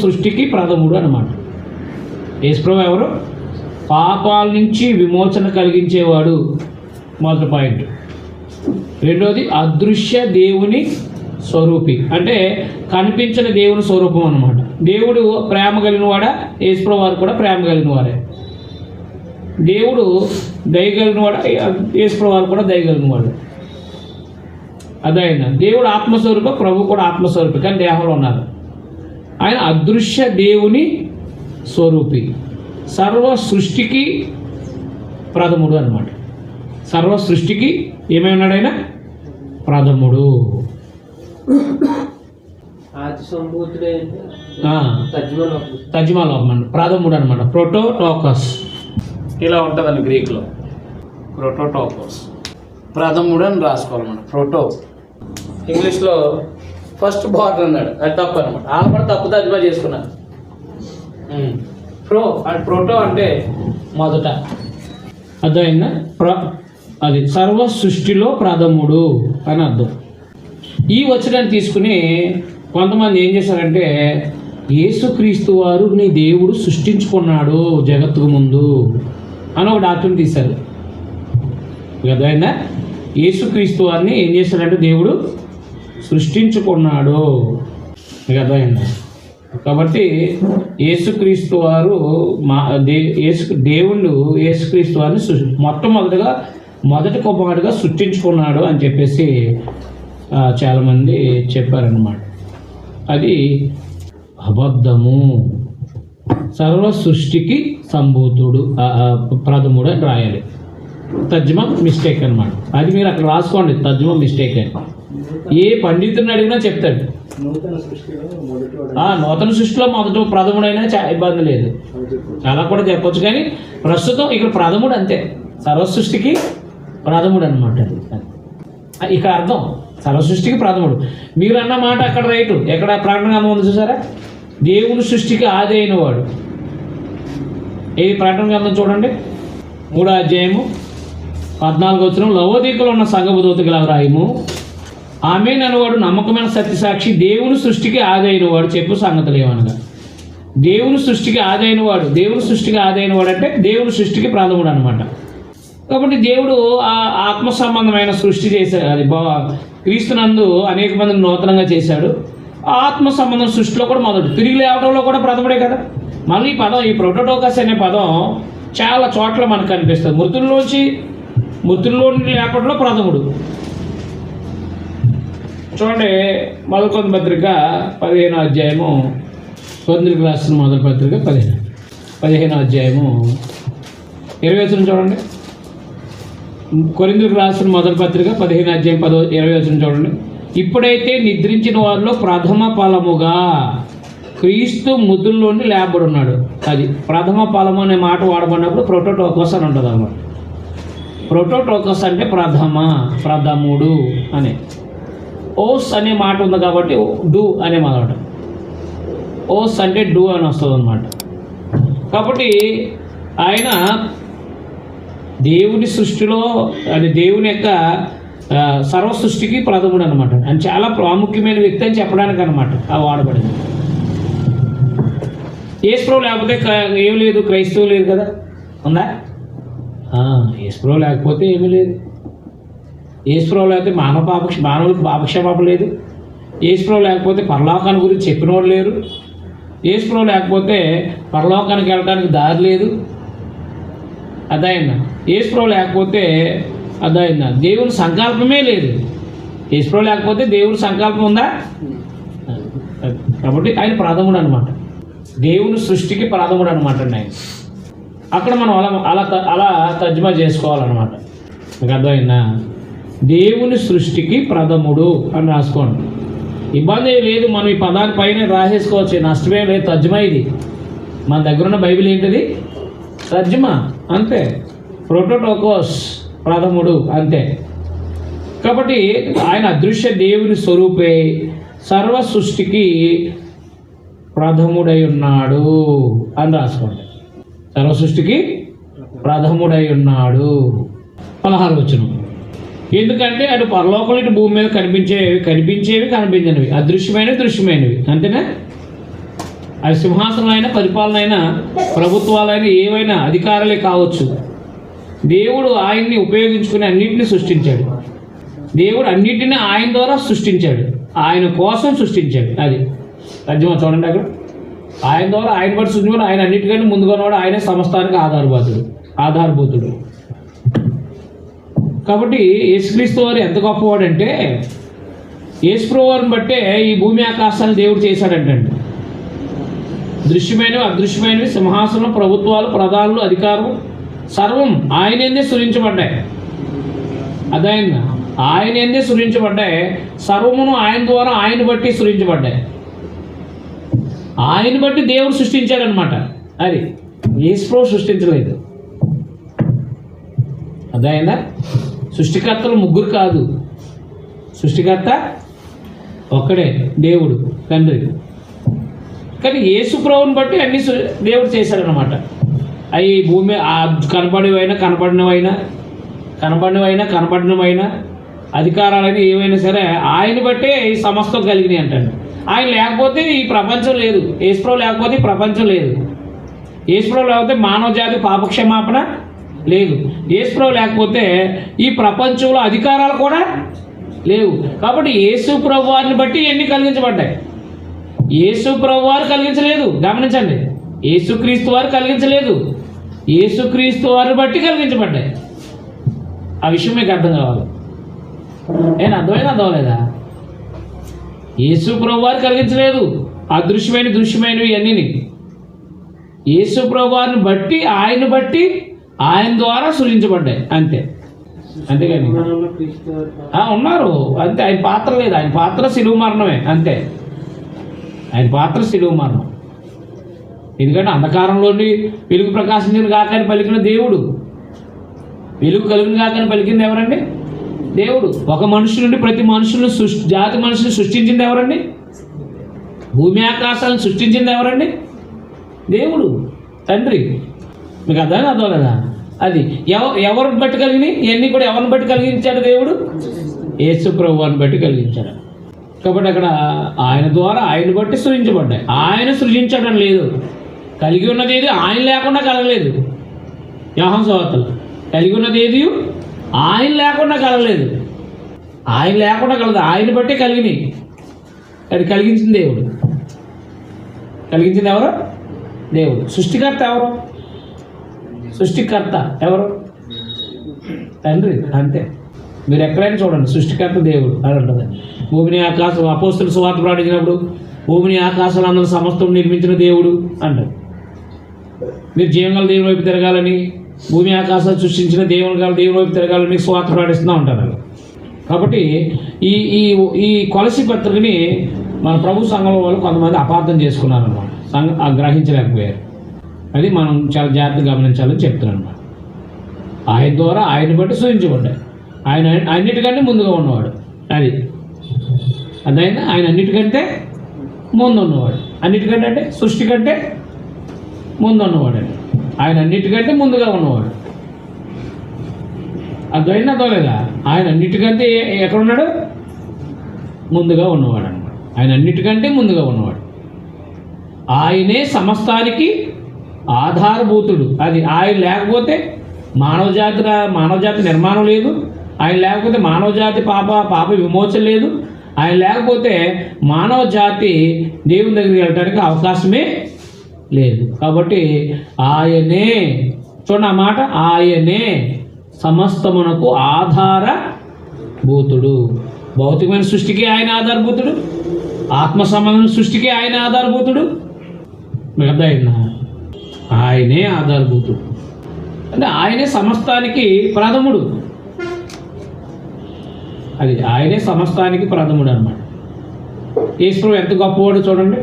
సృష్టికి ప్రథముడు అనమాట. యేసుప్రభువు ఎవరు? పాపాల నుంచి విమోచన కలిగించేవాడు, మొదటి పాయింట్. రెండోది అదృశ్య దేవుని స్వరూపి అంటే కనిపించిన దేవుని స్వరూపం అనమాట. దేవుడు ప్రేమ కలిగిన వాడా? యేసుప్రభువు వారు కూడా ప్రేమ కలిగిన వారే. దేవుడు దయగలిగిన వాడు, యేసుప్రభువు వారు కూడా దయగలిగిన వాడు. అదైనా దేవుడు ఆత్మస్వరూప, ప్రభు కూడా ఆత్మస్వరూపి, కానీ దేహంలో ఉన్నారు. ఆయన అదృశ్య దేవుని స్వరూపి, సర్వ సృష్టికి ప్రథముడు అనమాట. సర్వ సృష్టికి ఏమై ఉన్నాడు ఆయన? ప్రథముడు. తర్జుమాలో ప్రథముడు అనమాట. ప్రోటోటోకస్ ఇలా ఉంటుందండి గ్రీక్లో. ప్రోటోటోకస్ ప్రథముడు అని రాసుకోవాలన్నమాట. ప్రోటో ఇంగ్లీష్లో ఫస్ట్ బాట్ అన్నాడు, అది తప్పు అనమాట. వాళ్ళు కూడా తప్పు తర్జుమా చేసుకున్నారు. ప్రోటో అంటే మొదట. అర్థమైందా? అది సర్వ సృష్టిలో ప్రథముడు అని అర్థం. ఈ వచనాన్ని తీసుకుని కొంతమంది ఏం చేశారంటే యేసుక్రీస్తు వారు నీ దేవుడు సృష్టించుకున్నాడు జగత్తుకు ముందు అని ఒక డాక్టర్ని తీశారు. అర్థమైందా? యేసుక్రీస్తు వారిని ఏం చేశాడంటే దేవుడు సృష్టించుకున్నాడు. అర్థమైందా? కాబట్టి యేసుక్రీస్తు వారు దేవుడు యేసుక్రీస్తు వారిని మొదటి కుమారుడిగా సృష్టించుకున్నాడు అని చెప్పేసి చాలామంది చెప్పారన్నమాట. అది అబద్ధము. సర్వ సృష్టికి సంభూతుడు ప్రథముడు అని రాయాలి. తర్జుమా మిస్టేక్ అనమాట. అది మీరు అక్కడ రాసుకోండి, తర్జుమా మిస్టేక్ అని. ఏ పండితుడిని అడిగినా చెప్తాడు. నూతన సృష్టిలో మొదటి ప్రథముడైనా ఇబ్బంది లేదు, చాలా కూడా చెప్పొచ్చు. కానీ ప్రస్తుతం ఇక్కడ ప్రథముడు అంతే, సర్వ సృష్టికి ప్రథముడు అనమాట. ఇక్కడ అర్థం సర్వ సృష్టికి ప్రథముడు. మీరు అన్న మాట అక్కడ రైటు. ఎక్కడ ప్రకటన గ్రంథం ఉంది చూసారా? దేవుని సృష్టికి ఆది అయిన వాడు. ఏది ప్రకటన గ్రంథం చూడండి, 3వ అధ్యాయము 14వ వచనం. లవోదీకలో ఉన్న సంఘపు దూతకు ఇలా రాయము, ఆమేన్ అనేవాడు నమ్మకమైన సత్యసాక్షి, దేవుని సృష్టికి ఆది అయిన వాడు చెప్పు సంగతులు ఏమనగా. దేవుని సృష్టికి ఆది అయిన వాడు, దేవుని సృష్టికి ఆది అయిన వాడు అంటే దేవుని సృష్టికి ప్రథముడు అనమాట. కాబట్టి దేవుడు ఆ ఆత్మ సంబంధమైన సృష్టి చేశాడు. అది క్రీస్తునందు అనేక మందిని నూతనంగా చేశాడు. ఆత్మ సంబంధం సృష్టిలో కూడా మొదటి, తిరిగి లేవడంలో కూడా ప్రథముడే కదా. మళ్ళీ ఈ పదం, ఈ ప్రోటోటోకస్ అనే పదం చాలా చోట్ల మనకు కనిపిస్తుంది. మృతుల్లో లేపడంలో ప్రథముడు. చూడండి, మొదటి పత్రిక 15వ అధ్యాయము, కొరింథీయులకు రాసిన మొదటి పత్రిక 15వ అధ్యాయము 20వ వచనం చూడండి. కొరింథీయులకు రాసిన మొదటి పత్రిక 15వ అధ్యాయం 20వ వచనం చూడండి. ఇప్పుడైతే నిద్రించిన వారిలో ప్రథమ ఫలముగా క్రీస్తు మృతుల్లోని లేపబడి ఉన్నాడు. అది ప్రథమ ఫలము అనే మాట వాడబడినప్పుడు ప్రోటోటోకస్ అని ఉంటుంది అన్నమాట. ప్రోటోటోకస్ అంటే ప్రథముడు అని. ఓస్ అనే మాట ఉంది కాబట్టి డూ అనే మాట. ఓస్ అంటే డూ అని వస్తుంది అనమాట. కాబట్టి ఆయన దేవుని సృష్టిలో, అది దేవుని యొక్క సర్వ సృష్టికి ప్రథముడు అనమాట. ఆయన చాలా ప్రాముఖ్యమైన వ్యక్తి అని చెప్పడానికి అనమాట ఆ వాడబడింది. యేసుప్రభు లేకపోతే ఏం లేదు, క్రైస్తవం లేదు కదా, ఉందా? యేసుప్రభు లేకపోతే ఏమీ లేదు. యేసుప్రభు లేకపోతే మానవులకు పాపక్షమాపణ లేదు. యేసుప్రభు లేకపోతే పరలోకాన్ని గురించి చెప్పినవాడు లేరు. యేసుప్రభు లేకపోతే పరలోకానికి వెళ్ళడానికి దారి లేదు. అదైనా యేసుప్రభు లేకపోతే అదైనా దేవుని సంకల్పమే లేదు. యేసుప్రభు లేకపోతే దేవుని సంకల్పం ఉందా? కాబట్టి ఆయన ప్రథముడు అనమాట, దేవుని సృష్టికి ప్రథముడు అనమాట అండి ఆయన. అక్కడ మనం అలా తర్జుమా చేసుకోవాలన్నమాట. మీకు అర్థమైందా? దేవుని సృష్టికి ప్రథముడు అని రాసుకోండి. ఇబ్బంది లేదు, మనం ఈ పదాన్ని పైన రాసేసుకోవచ్చు, నష్టమే లేదు. తర్జుమా ఇది మన దగ్గర ఉన్న బైబిల్ ఏంటిది? తర్జుమా అంతే. ప్రోటోటోకోస్ ప్రథముడు అంతే. కాబట్టి ఆయన అదృశ్య దేవుని స్వరూపే సర్వ సృష్టికి ప్రథముడై ఉన్నాడు అని రాసుకోండి. సర్వ సృష్టికి ప్రథముడై ఉన్నాడు. 16 వచనం. ఎందుకంటే అటు పరలోకం ఇటు భూమి మీద కనిపించేవి కనిపించినవి, అదృశ్యమైనవి దృశ్యమైనవి, అంతేనా? అది సింహాసనం అయినా, పరిపాలన అయినా, ప్రభుత్వాలైనా, ఏవైనా అధికారాలే కావచ్చు. దేవుడు ఆయన్ని ఉపయోగించుకుని అన్నింటినీ సృష్టించాడు. దేవుడు అన్నింటినీ ఆయన ద్వారా సృష్టించాడు, ఆయన కోసం సృష్టించాడు. అది తర్జుమా చూడండి అక్కడ. ఆయన ద్వారా, ఆయన బట్టి సృష్టించుకుని, ఆయన అన్నిటికంటే ముందుకున్నవాడు, ఆయనే సమస్తానికి ఆధారభూతుడు. కాబట్టి యేసుక్రీస్తు వారు ఎంత గొప్పవాడంటే, యేసుప్రభు వారిని బట్టే ఈ భూమి ఆకాశాన్ని దేవుడు చేశాడంటండి. దృశ్యమైనవి అదృశ్యమైనవి, సింహాసనం, ప్రభుత్వాలు, ప్రధానులు, అధికారం సర్వం ఆయన ఎందే సృజించబడ్డాయి. అదైనా ఆయన ఎందే సృజించబడ్డాయి. సర్వమును ఆయన ద్వారా, ఆయన బట్టి సృజించబడ్డాయి. ఆయన బట్టి దేవుడు సృష్టించాడనమాట. అది యేసుప్రభు సృష్టించలేదు. అదైనా సృష్టికర్తలు ముగ్గురు కాదు, సృష్టికర్త ఒక్కడే, దేవుడు తండ్రి. కానీ యేసుప్రభుని బట్టి అన్ని దేవుడు చేశాడనమాట. అవి భూమి కనపడినవైనా అధికారాలైనా ఏవైనా సరే ఆయన బట్టే ఈ సమస్తం కలిగినాయి అంటాడు. ఆయన లేకపోతే ఈ ప్రపంచం లేదు. యేసుప్రభు లేకపోతే ఈ ప్రపంచం లేదు. యేసుప్రభు లేకపోతే మానవ జాతి పాపక్షమాపణ లేదు. యేసుప్రభు లేకపోతే ఈ ప్రపంచంలో అధికారాలు కూడా లేవు. కాబట్టి యేసుప్రభు వారిని బట్టి ఇవన్నీ కలిగించబడ్డాయి. యేసుప్రభు వారు కలిగించలేదు, గమనించండి. యేసుక్రీస్తు వారు కలిగించలేదు, యేసుక్రీస్తు వారిని బట్టి కలిగించబడ్డాయి. ఆ విషయం మీకు అర్థం కావాలి. నేను అర్థమలేదా? యేసుప్రభు వారు కలిగించలేదు అదృశ్యమైన దృశ్యమైనవి ఇవన్నీ. యేసుప్రభు వారిని బట్టి, ఆయన్ని బట్టి, ఆయన ద్వారా సృజించబడ్డాయి అంతే. అంతేగాని ఉన్నారు అంతే. ఆయన పాత్ర లేదు. ఆయన పాత్ర శిలువ మరణమే అంతే. ఆయన పాత్ర శిలువ మరణం. ఎందుకంటే అంధకారంలోని వెలుగు ప్రకాశించిన కాకని పలికిన దేవుడు, వెలుగు కలుగుని కాకని పలికింది ఎవరండి? దేవుడు. ఒక మనిషి నుండి ప్రతి మనుషులను జాతి మనుషులను సృష్టించింది ఎవరండి? భూమి ఆకాశాలను సృష్టించింది ఎవరండి? దేవుడు, తండ్రి. మీకు అర్థమలేదా? అది ఎవరిని బట్టి కలిగినాయి ఇవన్నీ కూడా? ఎవరిని బట్టి కలిగించాడు దేవుడు? యేసుప్రభు వారిని బట్టి కలిగించాడు. కాబట్టి అక్కడ ఆయన ద్వారా, ఆయన బట్టి సృజించబడ్డాయి. ఆయన సృజించడం లేదు. కలిగి ఉన్నది ఏది ఆయన లేకుండా కలగలేదు. యోహాను సువార్తలో కలిగి ఉన్నది ఏది ఆయన లేకుండా కలగలేదు. ఆయన లేకుండా కలదు, ఆయన బట్టి కలిగినాయి. అది కలిగించింది దేవుడు. కలిగించింది ఎవరు? దేవుడు. సృష్టికర్త ఎవరు? సృష్టికర్త ఎవరు? తండ్రి అంతే. మీరు ఎక్కడైనా చూడండి, సృష్టికర్త దేవుడు అని ఉంటుంది. భూమిని ఆకాశం, అపోస్తుల సువార్త ప్రకటించినప్పుడు భూమిని ఆకాశాలు అందరూ సమస్తం నిర్మించిన దేవుడు అంటారు. మీరు జీవగల దేవుని వైపు తిరగాలని, భూమి ఆకాశాలు సృష్టించిన దేవుని వైపు తిరగాలని సువార్త ప్రకటిస్తూ ఉంటారు. కాబట్టి ఈ ఈ ఈ కొలసి పత్రికని మన ప్రభు సంఘంలో వాళ్ళు కొంతమంది అపార్థం చేసుకున్నారు అన్నమాట, గ్రహించలేకపోయారు. అది మనం చాలా జాగ్రత్తగా గమనించాలని చెప్తున్నాను అన్నమాట. ఆయన ద్వారా, ఆయన బట్టి సూచించబడ్డాయి. ఆయన అన్నిటికంటే ముందుగా ఉన్నవాడు. అది అదైనా ఆయన అన్నిటికంటే ముందు ఉన్నవాడు. అన్నిటికంటే అంటే సృష్టి కంటే ముందు ఉన్నవాడు అండి. ఆయన అన్నిటికంటే ముందుగా ఉన్నవాడు. అదైనా అదోలేదా? ఆయన అన్నిటికంటే ఎక్కడున్నాడు? ముందుగా ఉన్నవాడు అనమాట. ఆయన అన్నిటికంటే ముందుగా ఉన్నవాడు. ఆయనే సమస్తానికి ఆధారభూతుడు. అది ఆయన లేకపోతే మానవజాతి నిర్మాణం లేదు. ఆయన లేకపోతే మానవజాతి పాప విమోచన లేదు. ఆయన లేకపోతే మానవ జాతి దేవుని దగ్గరికి వెళ్ళడానికి అవకాశమే లేదు. కాబట్టి ఆయనే, చూడండి ఆ మాట, ఆయనే సమస్తమునకు ఆధారభూతుడు. భౌతికమైన సృష్టికి ఆయన ఆధారభూతుడు, ఆత్మ సంబంధమైన సృష్టికి ఆయన ఆధారభూతుడు. మీకు అర్థమైందా? ఆయనే ఆధారభూతుడు అంటే ఆయనే సమస్తానికి ప్రథముడు. అది ఆయనే సమస్తానికి ప్రథముడు అనమాట. ఈశ్వరుడు ఎంత గొప్పవాడు చూడండి.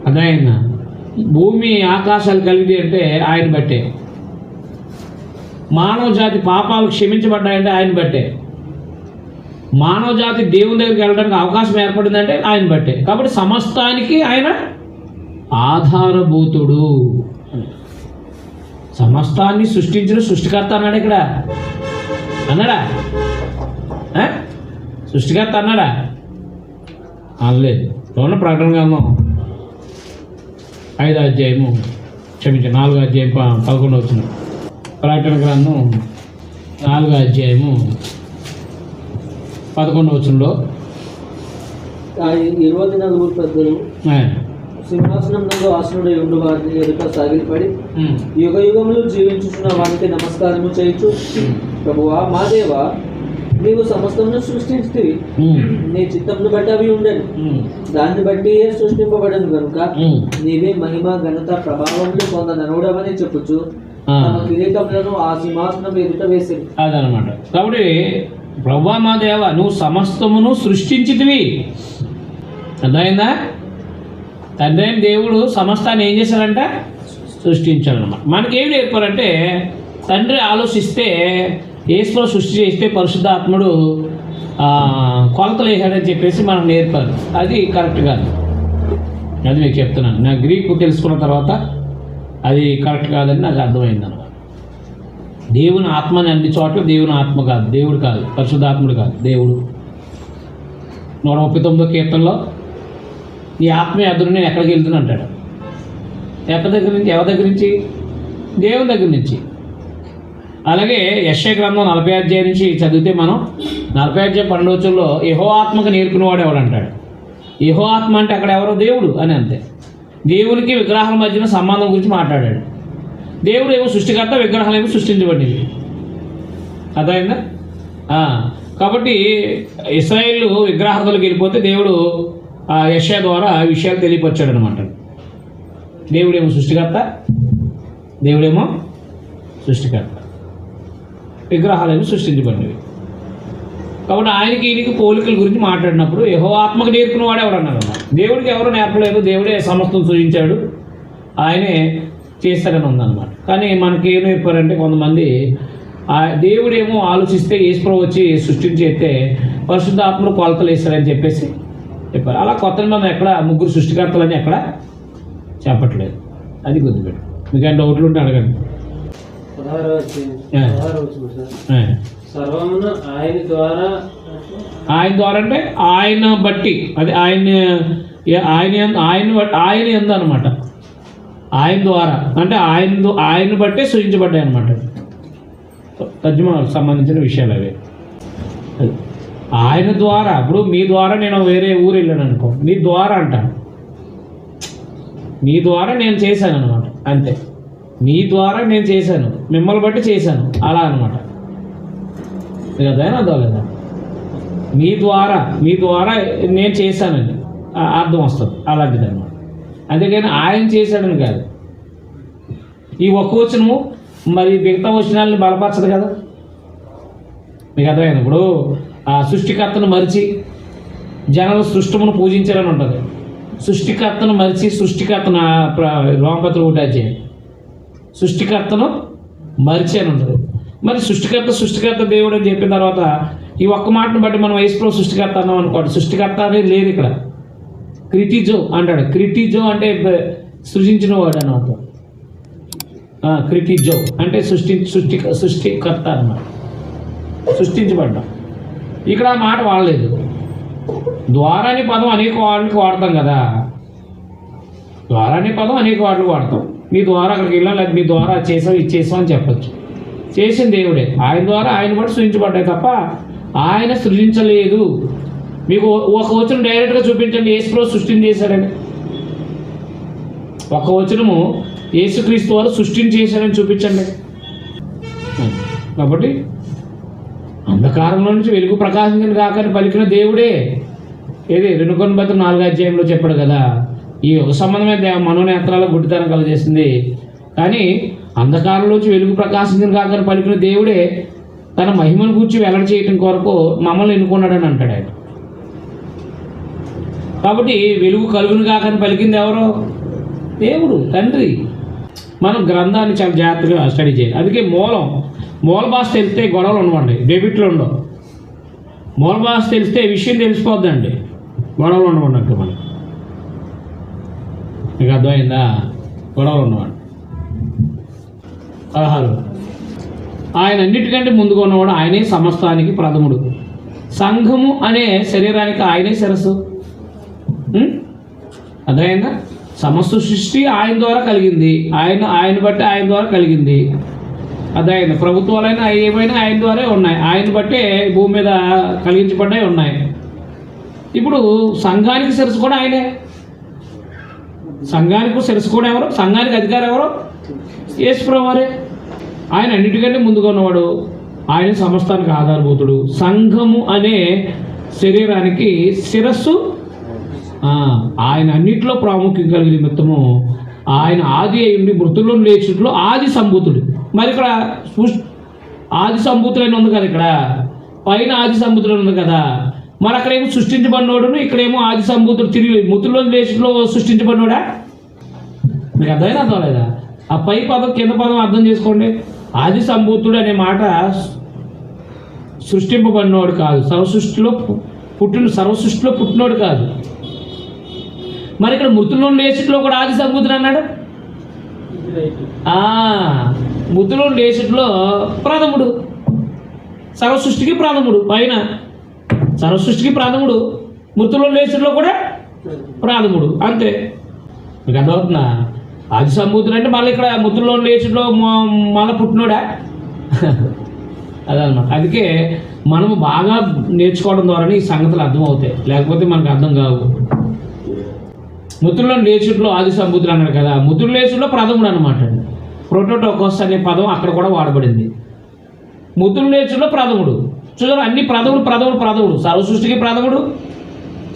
అర్థమైందా? భూమి ఆకాశాలు కలిగి అంటే ఆయన బట్టే. మానవ జాతి పాపాలు క్షమించబడ్డాయంటే ఆయన బట్టే. మానవ జాతి దేవుని దగ్గరికి వెళ్ళడానికి అవకాశం ఏర్పడిందంటే ఆయన బట్టే. కాబట్టి సమస్తానికి ఆయన ఆధారభూతుడు. సమస్తాన్ని సృష్టించిన సృష్టికర్త అన్నాడు ఇక్కడ. అన్నాడా? సృష్టికర్త అన్నాడా? అనలేదు. చూడండి ప్రకటన గ్రంథం 5వ అధ్యాయము 4వ అధ్యాయం 11వ వచనం. ప్రకటన గ్రంథం 4వ అధ్యాయము 11వ వచనంలో 24 పెద్దలు సింహాసనం నందు ఆసనుడై ఉండు వారిని ఎదుట సాగిలపడి యుగ యుగములు జీవించుచున్న వానికి నమస్కారము చేయుచు, ప్రభువా మా దేవా, నీవు సమస్తమును సృష్టించితివి, నీ చిత్తమును బట్టి అవి ఉండను, దాన్ని బట్టి సృష్టింపబడను కనుక నీవే మహిమ ఘనత ప్రభావములు పొందననుడవని చెప్పుచు తమ కిరీటములను ఆ సింహాసనం ఎదుట వేసింది. అదనమాట. కాబట్టి ప్రభువా మా దేవ, నువ్వు సమస్తమును సృష్టించితివి. అర్థమైందా? తండ్రి అయిన దేవుడు సమస్తాన్ని ఏం చేశాడంట? సృష్టించాడనమాట. మనకేం నేర్పారంటే, తండ్రి ఆలోచిస్తే యేసులో సృష్టి చేస్తే పరిశుద్ధాత్ముడు కొలతలు వేసాడని చెప్పేసి మనం నేర్పారు. అది కరెక్ట్ కాదు. అది మీకు చెప్తున్నాను. నా గ్రీకు తెలుసుకున్న తర్వాత అది కరెక్ట్ కాదని నాకు అర్థమైంది అనమాట. దేవుని ఆత్మని అన్ని చోట్ల దేవుని ఆత్మ కాదు, దేవుడు కాదు, పరిశుద్ధాత్ముడు కాదు, దేవుడు. 139వ కీర్తనలో ఈ ఆత్మీయ అదురు నేను ఎక్కడికి వెళ్తున్నా అంటాడు. ఎక్కడి దగ్గర నుంచి? ఎవరి దగ్గర నుంచి? దేవుని దగ్గర నుంచి. అలాగే యెషయా గ్రంథం 40వ అధ్యాయం నుంచి చదివితే మనం 40వ అధ్యాయం 12వ వచనంలో యెహోవా ఆత్మకు నేర్పినవాడు ఎవడు అంటాడు. యెహోవా ఆత్మ అంటే అక్కడ ఎవరో దేవుడు అని అంతే. దేవునికి విగ్రహాల మధ్యన సంబంధం గురించి మాట్లాడాడు. దేవుడు ఏమో సృష్టికర్త, విగ్రహాలు ఏమో సృష్టించబడింది. అర్థమైందా? కాబట్టి ఇశ్రాయేల్ విగ్రహార్థులకు వెళ్ళిపోతే దేవుడు యెషయా ద్వారా ఆ విషయాలు తెలియపరిచాడు అనమాట. దేవుడేమో సృష్టికర్త, దేవుడేమో సృష్టికర్త, విగ్రహాలేమో సృష్టించబడినవి. కాబట్టి ఆయనకి ఈయనకి పోలికల గురించి మాట్లాడినప్పుడు యెహోవా ఆత్మకు నేర్పిన వాడు ఎవరు అన్నారు అన్నమాట. దేవుడికి ఎవరు నేర్పలేదు, దేవుడే సమస్తం సృజించాడు, ఆయనే చేస్తాడని ఉందన్నమాట. కానీ మనకి ఏం నేర్పారంటే కొంతమంది దేవుడేమో ఆలోచిస్తే యేసుప్రభువు వచ్చి సృష్టించేస్తే పరిశుద్ధాత్మను కొలతలు వేస్తారని చెప్పేసి చెప్పారు. అలా కొత్త నిబంధన ఎక్కడ ముగ్గురు సృష్టికర్తలని ఎక్కడ చెప్పట్లేదు. అది గుర్తుపెట్టు. మీకు డౌట్లు ఉంటే అడగండి. సర్వమును ఆయన ద్వారా అంటే ఆయన బట్టి, అది ఆయన ఎందు అనమాట. ఆయన ద్వారా అంటే ఆయన బట్టే సృజించబడ్డాయి అనమాట. తర్జుమాకు సంబంధించిన విషయాలు అవి. ఆయన ద్వారా. ఇప్పుడు మీ ద్వారా నేను వేరే ఊరు వెళ్ళాను అనుకో, మీ ద్వారా అంటాను. మీ ద్వారా నేను చేశాను అనమాట, అంతే. మీ ద్వారా నేను చేశాను, మిమ్మల్ని బట్టి చేశాను, అలా అనమాట. అదేనా అదోలేదా? మీ ద్వారా నేను చేశానని అర్థం వస్తుంది, అలాంటిది అనమాట. అందుకని ఆయన చేశాడని కాదు. ఈ ఒక్క వచనము మరి మిగతా వచనాలను బలపరచదు కదా. మీకు అర్థమైంది? ఇప్పుడు ఆ సృష్టికర్తను మరిచి జనాలు సృష్టమును పూజించాలని ఉంటుంది. సృష్టికర్తను మరిచి సృష్టికర్తను రోమపత్రులు ఒకటి సృష్టికర్తను మరిచి అని ఉంటుంది. మరి సృష్టికర్త దేవుడు అని చెప్పిన తర్వాత ఈ ఒక్క మాటను బట్టి మనం యేసుప్రభు సృష్టికర్త అన్నాం అనుకోండి, సృష్టికర్త అనేది లేదు ఇక్కడ. క్రిటిజో అంటాడు. క్రిటిజో అంటే సృజించిన వాడు అని అర్థం. క్రిటిజో అంటే సృష్టికర్త అన్నమాట, సృష్టించబడ్డాం. ఇక్కడ ఆ మాట వాడలేదు. ద్వారా అనే పదం అనేక వాటికి వాడతాం కదా. ద్వారా అనే పదం అనేక వాటికి వాడతాం. నీ ద్వారా అక్కడికి వెళ్ళాం, లేదా నీ ద్వారా చేసావు ఇది చేసావు అని చెప్పచ్చు. చేసిన దేవుడే, ఆయన ద్వారా ఆయన బట్టి సృజించబడ్డాయి తప్ప ఆయన సృజించలేదు. మీకు ఒక వచనం డైరెక్ట్గా చూపించండి యేసుప్రభు సృష్టిని చేశాడని. ఒక వచనము యేసుక్రీస్తు వారు సృష్టిని చేశాడని చూపించండి. కాబట్టి అంధకారంలో నుంచి వెలుగు ప్రకాశించిన కాకని పలికిన దేవుడే. ఏది 2 కొరింథీయులు 4 చెప్పాడు కదా, ఈ యుగ సంబంధమైన మనోనేత్రాలకు గుడ్డితనం కలగజేసింది. కానీ అంధకారంలోంచి వెలుగు ప్రకాశించిన కాకని పలికిన దేవుడే తన మహిమను గూర్చి వెల్లడి చేయటం కొరకు మమ్మల్ని ఎన్నుకున్నాడని అంటాడు ఆయన. కాబట్టి వెలుగు కలుగును కాకని పలికింది ఎవరో? దేవుడు, తండ్రి. మనం గ్రంథాన్ని చాలా జాగ్రత్తగా స్టడీ చేయాలి. అందుకే మూల భాష తెలిస్తే గొడవలు ఉండవండి, డెబిట్లు ఉండవు. మూల భాష తెలిస్తే విషయం తెలిసిపోద్దండి, గొడవలు ఉండవన్నట్టు. మనకి మీకు అర్థమైందా? గొడవలు ఉండవండి. 16 ఆయన అన్నిటికంటే ముందుగా ఉన్నవాడు, ఆయనే సమస్తానికి ప్రథముడు. సంఘము అనే శరీరానికి ఆయనే శిరస్సు. అర్థమైందా? సమస్త సృష్టి ఆయన ద్వారా కలిగింది, ఆయన బట్టి ఆయన ద్వారా కలిగింది. అర్థమైంది? ప్రభుత్వాలైనా ఏమైనా ఆయన ద్వారా ఉన్నాయి, ఆయన బట్టే భూమి మీద కలిగించబడ్డాయి ఉన్నాయి. ఇప్పుడు సంఘానికి శిరస్సు కూడా ఆయనే. సంఘానికి శిరస్సు కూడా ఎవరు? సంఘానికి అధికారం ఎవరు? యేసుప్రభు వారే. ఆయన అన్నిటికంటే ముందుగా ఉన్నవాడు, ఆయన సమస్తానికి ఆధారభూతుడు. సంఘము అనే శరీరానికి శిరస్సు ఆయన. అన్నింటిలో ప్రాముఖ్యం కలిగిన నిమిత్తము ఆయన ఆది అయ్యింది, మృతుల్లో లేచుట్లో ఆది సంభూతుడు. మరి ఇక్కడ ఆది సంభూతులైన ఉంది కదా, ఇక్కడ పైన ఆది సంభూతులు ఉంది కదా. మరి అక్కడేమో సృష్టించబడినోడును, ఇక్కడేమో ఆది సంభూతుడు తిరిగి మృతుల్లో లేచుట్లో సృష్టించబడినోడా? మీకు అర్థమైనా అర్థం లేదా? ఆ పై పదం కింద పదం అర్థం చేసుకోండి. ఆది సంభూతుడు అనే మాట సృష్టింపబడినోడు కాదు, సర్వసృష్టిలో పుట్టినోడు కాదు. మరి ఇక్కడ మృతుల్లో లేచుట్లో కూడా ఆది సంభూతుడు అన్నాడు. మృతుల్లో లేచుట్లో ప్రథముడు, సర్వసృష్టికి ప్రథముడు. పైన సర్వసృష్టికి ప్రథముడు, మృతుల్లో లేచుట్లో కూడా ప్రథముడు. అంతే. మీకు అర్థమవుతుందా? ఆది సంభూతుడు అంటే మళ్ళీ ఇక్కడ మృతుల్లో లేచుట్లో మళ్ళీ పుట్టినోడా? అదనమాట. అందుకే మనము బాగా నేర్చుకోవడం ద్వారానే ఈ సంగతులు అర్థమవుతాయి, లేకపోతే మనకు అర్థం కావు. మృతుల్లో లేచుట్లో ఆది సంభూతుడు అన్నాడు కదా, మృతుల్లో లేచుట్లో ప్రథముడు అనమాట. ప్రోటోటోకోస్ అనే పదం అక్కడ కూడా వాడబడింది. మృతుల్లో లేచుట్లో ప్రథముడు. చూసారు, అన్ని ప్రథముడు. సర్వసృష్టికి ప్రథముడు,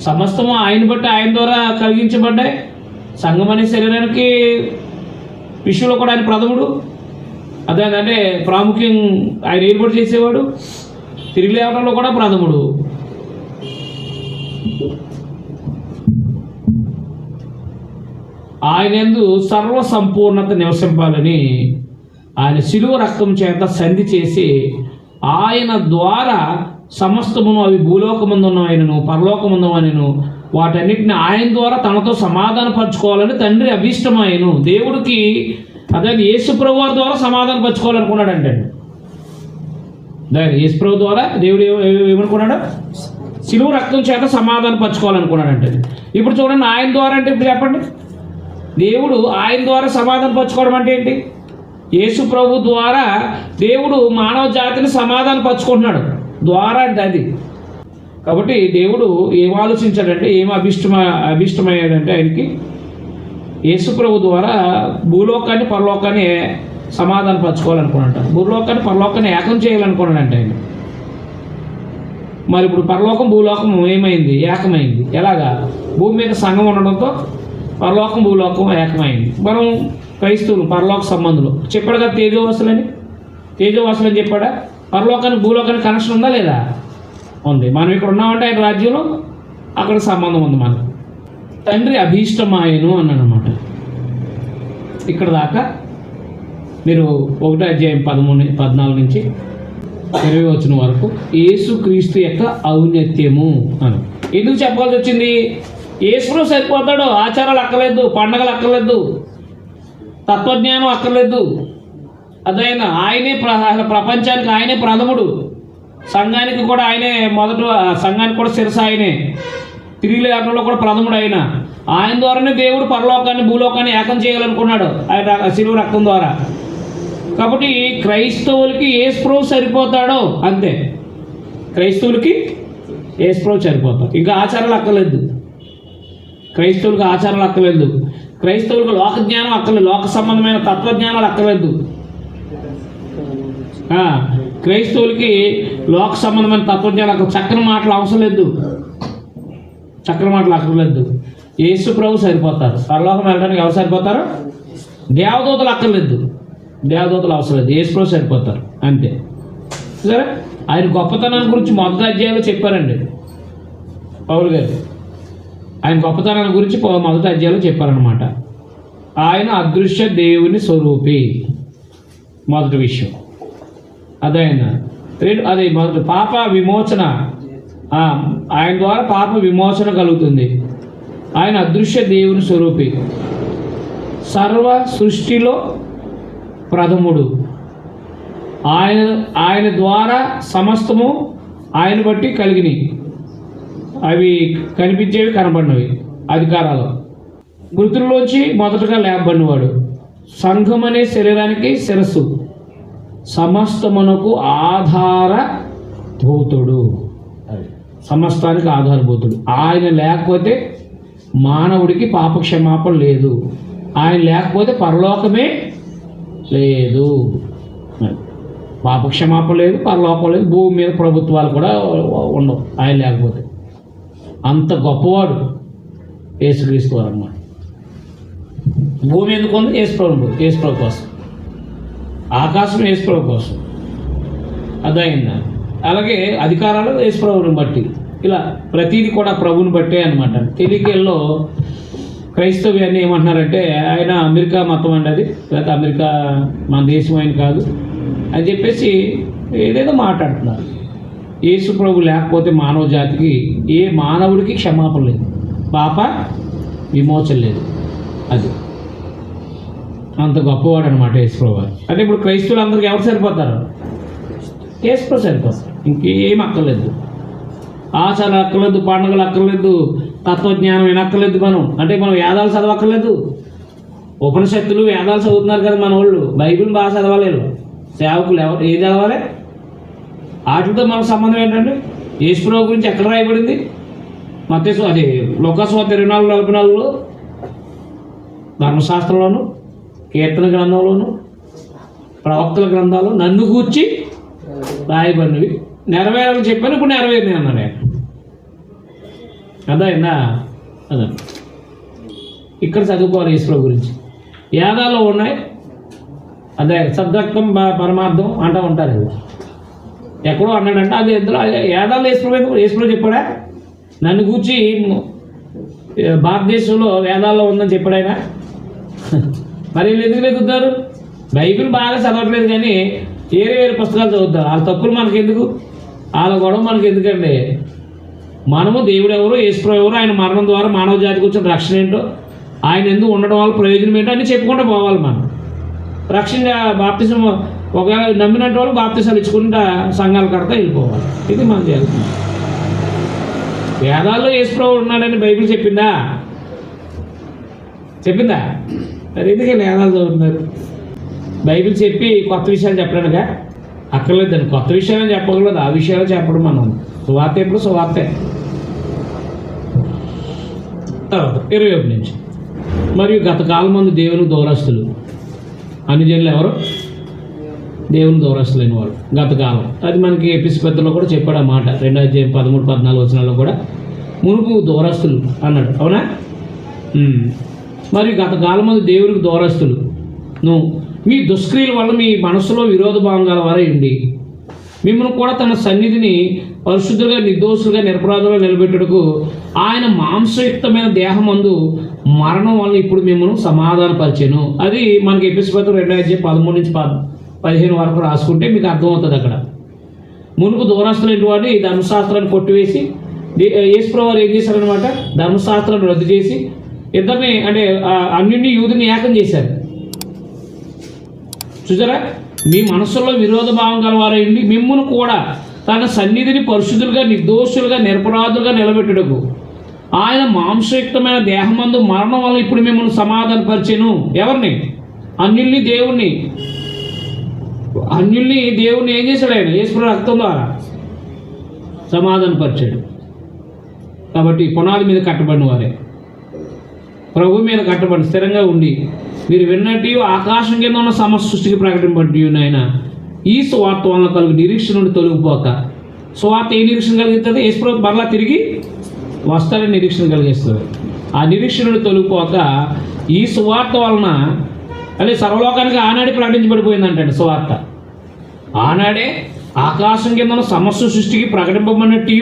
సమస్తము ఆయన బట్టి ఆయన ద్వారా కలిగించబడ్డాయి. సంఘం అనే శరీరానికి విషయంలో కూడా ఆయన ప్రథముడు. అదేంటంటే ప్రాముఖ్యం ఆయన ఏర్పాటు చేసేవాడు. తిరిగి లేవడంలో కూడా ప్రథముడు. ఆయన యందు సర్వ సంపూర్ణత నివసింపాలని ఆయన శిలువ రక్తం చేత సంధి చేసి ఆయన ద్వారా సమస్తమును, అవి భూలోకమందున్నవైనను పరలోకమందునైనను వాటన్నిటిని ఆయన ద్వారా తనతో సమాధానపరచుకోవాలని తండ్రి అభీష్టమాయను. దేవుడికి అదే యేసుప్రభు వారి ద్వారా సమాధానపరచుకోవాలనుకున్నాడు. యేసుప్రభు ద్వారా దేవుడు ఏమనుకున్నాడు? శిలువ రక్తం చేత సమాధానపరచుకోవాలనుకున్నాడంటే. ఇప్పుడు చూడండి, ఆయన ద్వారా అంటే ఇప్పుడు చెప్పండి, దేవుడు ఆయన ద్వారా సమాధానపరచుకోవడం అంటే ఏంటి? యేసు ప్రభు ద్వారా దేవుడు మానవ జాతిని సమాధానపరచుకుంటున్నాడు. ద్వారా అంటే అది. కాబట్టి దేవుడు ఏం ఆలోచించాడంటే, ఏం అభిష్టమయ్యాడంటే ఆయనకి యేసు ప్రభు ద్వారా భూలోకాన్ని పరలోకాన్ని సమాధానపరచుకోవాలనుకున్నాడు. భూలోకాన్ని పరలోకాన్ని ఏకం చేయాలనుకున్నాడంటే ఆయన. మరి ఇప్పుడు పరలోకం భూలోకం ఏమైంది? ఏకమైంది. ఎలాగా? భూమి మీద సంఘం ఉండడంతో పరలోకం భూలోకం ఏకమైంది. మనం క్రైస్తవులు పరలోక సంబంధులు చెప్పాడు కదా, తేజోవాసులు అని చెప్పాడా? పరలోకానికి భూలోకానికి కనెక్షన్ ఉందా లేదా? ఉంది. మనం ఇక్కడ ఉన్నామంటే ఆయన రాజ్యంలో అక్కడ సంబంధం ఉంది మనకు. తండ్రి అభీష్టమాయను అన్నమాట. ఇక్కడ దాకా మీరు 1 అధ్యాయం 13-14 నుంచి 20 వరకు యేసుక్రీస్తు యొక్క ఔన్నత్యము అని. ఎందుకు చెప్పాల్సి వచ్చింది? యేసు సరిపోతాడు, ఆచారాలు అక్కర్లేదు, పండగలు అక్కర్లేదు, తత్వజ్ఞానం అక్కర్లేదు. అదైనా ఆయనే ప్రపంచానికి ఆయనే ప్రథముడు, సంఘానికి కూడా ఆయనే మొదట, సంఘానికి కూడా శిరస ఆయనే, త్రిలేఖలో కూడా ప్రథముడు ఆయన ద్వారానే దేవుడు పరలోకాన్ని భూలోకాన్ని ఏకం చేయాలనుకున్నాడు ఆయన శిలువ రక్తం ద్వారా. కాబట్టి క్రైస్తవులకి యేసుప్రభు సరిపోతాడో అంతే, క్రైస్తవులకి యేసుప్రభు సరిపోతాడు. ఇంకా ఆచారాలు అక్కర్లేదు, క్రైస్తవులకు ఆచారాలు అక్కర్లేదు, క్రైస్తవులకు లోక జ్ఞానం అక్కర్లేదు, లోక సంబంధమైన తత్వజ్ఞానాలు అక్కర్లేదు. క్రైస్తవులకి లోక సంబంధమైన తత్వజ్ఞానం అక్కడ చక్కని మాటలు అవసరం లేదు, చక్కని మాటలు అక్కర్లేదు. యేసు ప్రభు సరిపోతారు. పరలోకం వెళ్ళడానికి ఎవరు సరిపోతారు? దేవదూతలు అక్కర్లేదు, దేవదూతలు అవసరం లేదు, యేసు ప్రభు సరిపోతారు అంతే. సరే, ఆయన గొప్పతనాన్ని గురించి మొదటి అధ్యాయంలో చెప్పారండి పౌలు గారు. ఆయన గొప్పతనాన్ని గురించి మొదటి అధ్యాయంలో చెప్పారనమాట. ఆయన అదృశ్య దేవుని స్వరూపి, మొదటి విషయం అదైనా. అదే మొదటి పాప విమోచన, ఆయన ద్వారా పాప విమోచన కలుగుతుంది. ఆయన అదృశ్య దేవుని స్వరూపి, సర్వ సృష్టిలో ప్రథముడు. ఆయన ద్వారా సమస్తము ఆయన బట్టి కలిగినవి, అవి కనిపించేవి కనబడినవి అధికారాలు. మృతుల్లోంచి మొదటగా లేపబడినవాడు, సంఘం అనే శరీరానికి శిరస్సు, సమస్తమునకు ఆధారభూతుడు, సమస్తానికి ఆధారభూతుడు. ఆయన లేకపోతే మానవుడికి పాపక్షమాపణ లేదు, ఆయన లేకపోతే పరలోకమే లేదు, పాపక్షమాపణ లేదు, పరలోకం లేదు, భూమి మీద ప్రభుత్వాలు కూడా ఉండవు ఆయన లేకపోతే. అంత గొప్పవాడు యేసుక్రీస్తు వారు అన్నమాట. భూమి ఎందుకు ఉంది? యేసుప్రభు కోసం, ఆకాశం యేసుప్రభు కోసం, అదైందా. అలాగే అధికారాలు యేసుప్రభుని బట్టి, ఇలా ప్రతీది కూడా ప్రభుని బట్టే అనమాట. తెలియకేళ్ళలో క్రైస్తవ్యాన్ని ఏమంటున్నారంటే ఆయన అమెరికా మతం అండి, అది లేకపోతే అమెరికా మన దేశం ఆయన కాదు అని చెప్పేసి ఏదేదో మాట్లాడుతున్నారు. యేసు ప్రభు లేకపోతే మానవ జాతికి, ఏ మానవుడికి క్షమాపణ లేదు, పాప విమోచన లేదు. అది అంత గొప్పవాడు అనమాట యేసు ప్రభు. అంటే ఇప్పుడు క్రైస్తవులు అందరికీ ఎవరు సరిపోతారు? యేసు ప్రభు సరిపోతారు, ఇంకేం అక్కర్లేదు. ఆచారాలు అక్కర్లేదు, పండుగలు అక్కర్లేదు, తత్వజ్ఞానం వినక్కర్లేదు. మనం వేదాలు చదవక్కర్లేదు. ఉపనిషత్తులు వేదాలు చదువుతున్నారు కదా మన వాళ్ళు, బైబిల్ బాగా చదవలేరు సేవకులు. ఎవరు ఏం చదవాలి? వాటితో మనకు సంబంధం ఏంటంటే యేసు ప్రభు గురించి ఎక్కడ రాయబడింది? మత్తయి అది లోకాసువార్త 24:44 ధర్మశాస్త్రంలోను, కీర్తన గ్రంథంలోను, ప్రవక్తల గ్రంథాలు నన్ను గూర్చి రాయబడినవి నెరవేరాలని చెప్పాను, ఇప్పుడు నెరవేరినాయి అన్నాడు ఆయన. అదైందా? అదే ఇక్కడ చదువుకోవాలి యేసు ప్రభు గురించి. వేదాల్లో ఉన్నాయి, అదే సద్గత్వం పరమార్థం అంటూ ఉంటారు కదా, ఎక్కడో అన్నాడంటే అది ఎందులో వేదాల్లో యేసు ప్రభు చెప్పాడా? నన్ను గూర్చి భారతదేశంలో వేదాల్లో ఉందని చెప్పాడు ఆయన. మరి వీళ్ళు ఎందుకు వెతుకుతారు? బైబిల్ బాగా చదవట్లేదు కానీ వేరే పుస్తకాలు చదువుతారు. వాళ్ళ తప్పులు మనకి ఎందుకు, వాళ్ళ గొడవ మనకి ఎందుకండి? మనము దేవుడు ఎవరు, యేసు ప్రభు ఎవరు, ఆయన మరణం ద్వారా మానవ జాతికి వచ్చిన రక్షణ ఏంటో, ఆయన ఎందుకు ఉండడం వల్ల ప్రయోజనం ఏంటో అన్నీ చెప్పుకుంటూ పోవాలి. మనం రక్షణ బాప్తిసం ఒకవేళ నమ్మినట్టు వాళ్ళు బాప్తిసాలు ఇచ్చుకుంటా సంఘాలు కడతా వెళ్ళిపోవాలి. ఇది మనం చేయాల్సింది. వేదాల్లో యేసు ప్రభు ఉన్నాడని బైబిల్ చెప్పిందా? మరి ఎందుకే వేదాలు చదువుతున్నారు? బైబిల్ చెప్పి కొత్త విషయాలు చెప్పడానికా? అక్కర్లేదు దాన్ని, కొత్త విషయాలు చెప్పగలదు, ఆ విషయాలు చెప్పడం. మనం సువార్త ఎప్పుడు సువార్తే. 21 నుంచి మరియు గత కాలం మందు దేవుని దూరస్తులు, అనుజనులు ఎవరు? దేవుని దూరస్తులైన వాడు గత కాలం. అది మనకి ఎపిసిపెత్తులో కూడా చెప్పాడు ఆ మాట. 2 అధ్యాయం 13-14 వచనాల్లో కూడా మునుపు దూరస్తులు అన్నాడు, అవునా? మరియు గత కాలం మందు దేవునికి దూరస్తులు మీ దుష్క్రియల వల్ల మీ మనసులో విరోధ భావం గల వారై ఉండి మిమ్మల్ని కూడా తన సన్నిధిని పరిశుద్ధులుగా, నిర్దోషులుగా, నిరపరాధులుగా నిలబెట్టుటకు ఆయన మాంసయుక్తమైన దేహమందు మరణం వల్ల ఇప్పుడు మిమ్మల్ని సమాధానపరిచాను. అది మనకి ఎపిసిపెత్తు 2 అధ్యాయం 13 నుంచి 15 వరకు రాసుకుంటే మీకు అర్థమవుతుంది. అక్కడ మునుపు దూరస్తులైన వాడు ఈ ధర్మశాస్త్రాన్ని కొట్టివేసి యేసుప్రభువు వారు ఏం చేశారనమాట, ధర్మశాస్త్రాన్ని రద్దు చేసి ఇద్దరిని అంటే అన్యుని యూదుని ఏకం చేశారు. చూసారా, మీ మనసులో విరోధ భావం గలవారైంది మిమ్మును కూడా తన సన్నిధిని పరిశుద్ధులుగా నిర్దోషులుగా నిరపరాధులుగా నిలబెట్టుటకు ఆయన మాంసయుక్తమైన దేహమందు మరణం వల్ల ఇప్పుడు మిమ్మల్ని సమాధానపరిచెను. ఎవరిని? అన్యుల్ని దేవుణ్ణి ఏం చేశాడు ఆయన? యేసు రక్తం ద్వారా సమాధానపరిచాడు. కాబట్టి పునాది మీద కట్టబడిన వారే, ప్రభు మీద కట్టబడి స్థిరంగా ఉండి మీరు విన్నట్టు ఆకాశం కింద ఉన్న సమస్త సృష్టికి ప్రకటింపబడి ఆయన ఈ సువార్త వలన కలుగు నిరీక్షణ నుండి తొలగిపోక, సువార్త ఏ నిరీక్షణ కలిగిస్తుంది? యేసుప్రభు మరలా తిరిగి వస్తారని నిరీక్షణ కలిగిస్తుంది. ఆ నిరీక్షణ నుండి తొలగిపోక ఈ సువార్త వలన అంటే సర్వలోకానికి ఆనాడే ప్రకటించబడిపోయిందంటే సువార్త. ఆనాడే ఆకాశం కింద ఉన్న సమస్త సృష్టికి ప్రకటింపబడినట్టు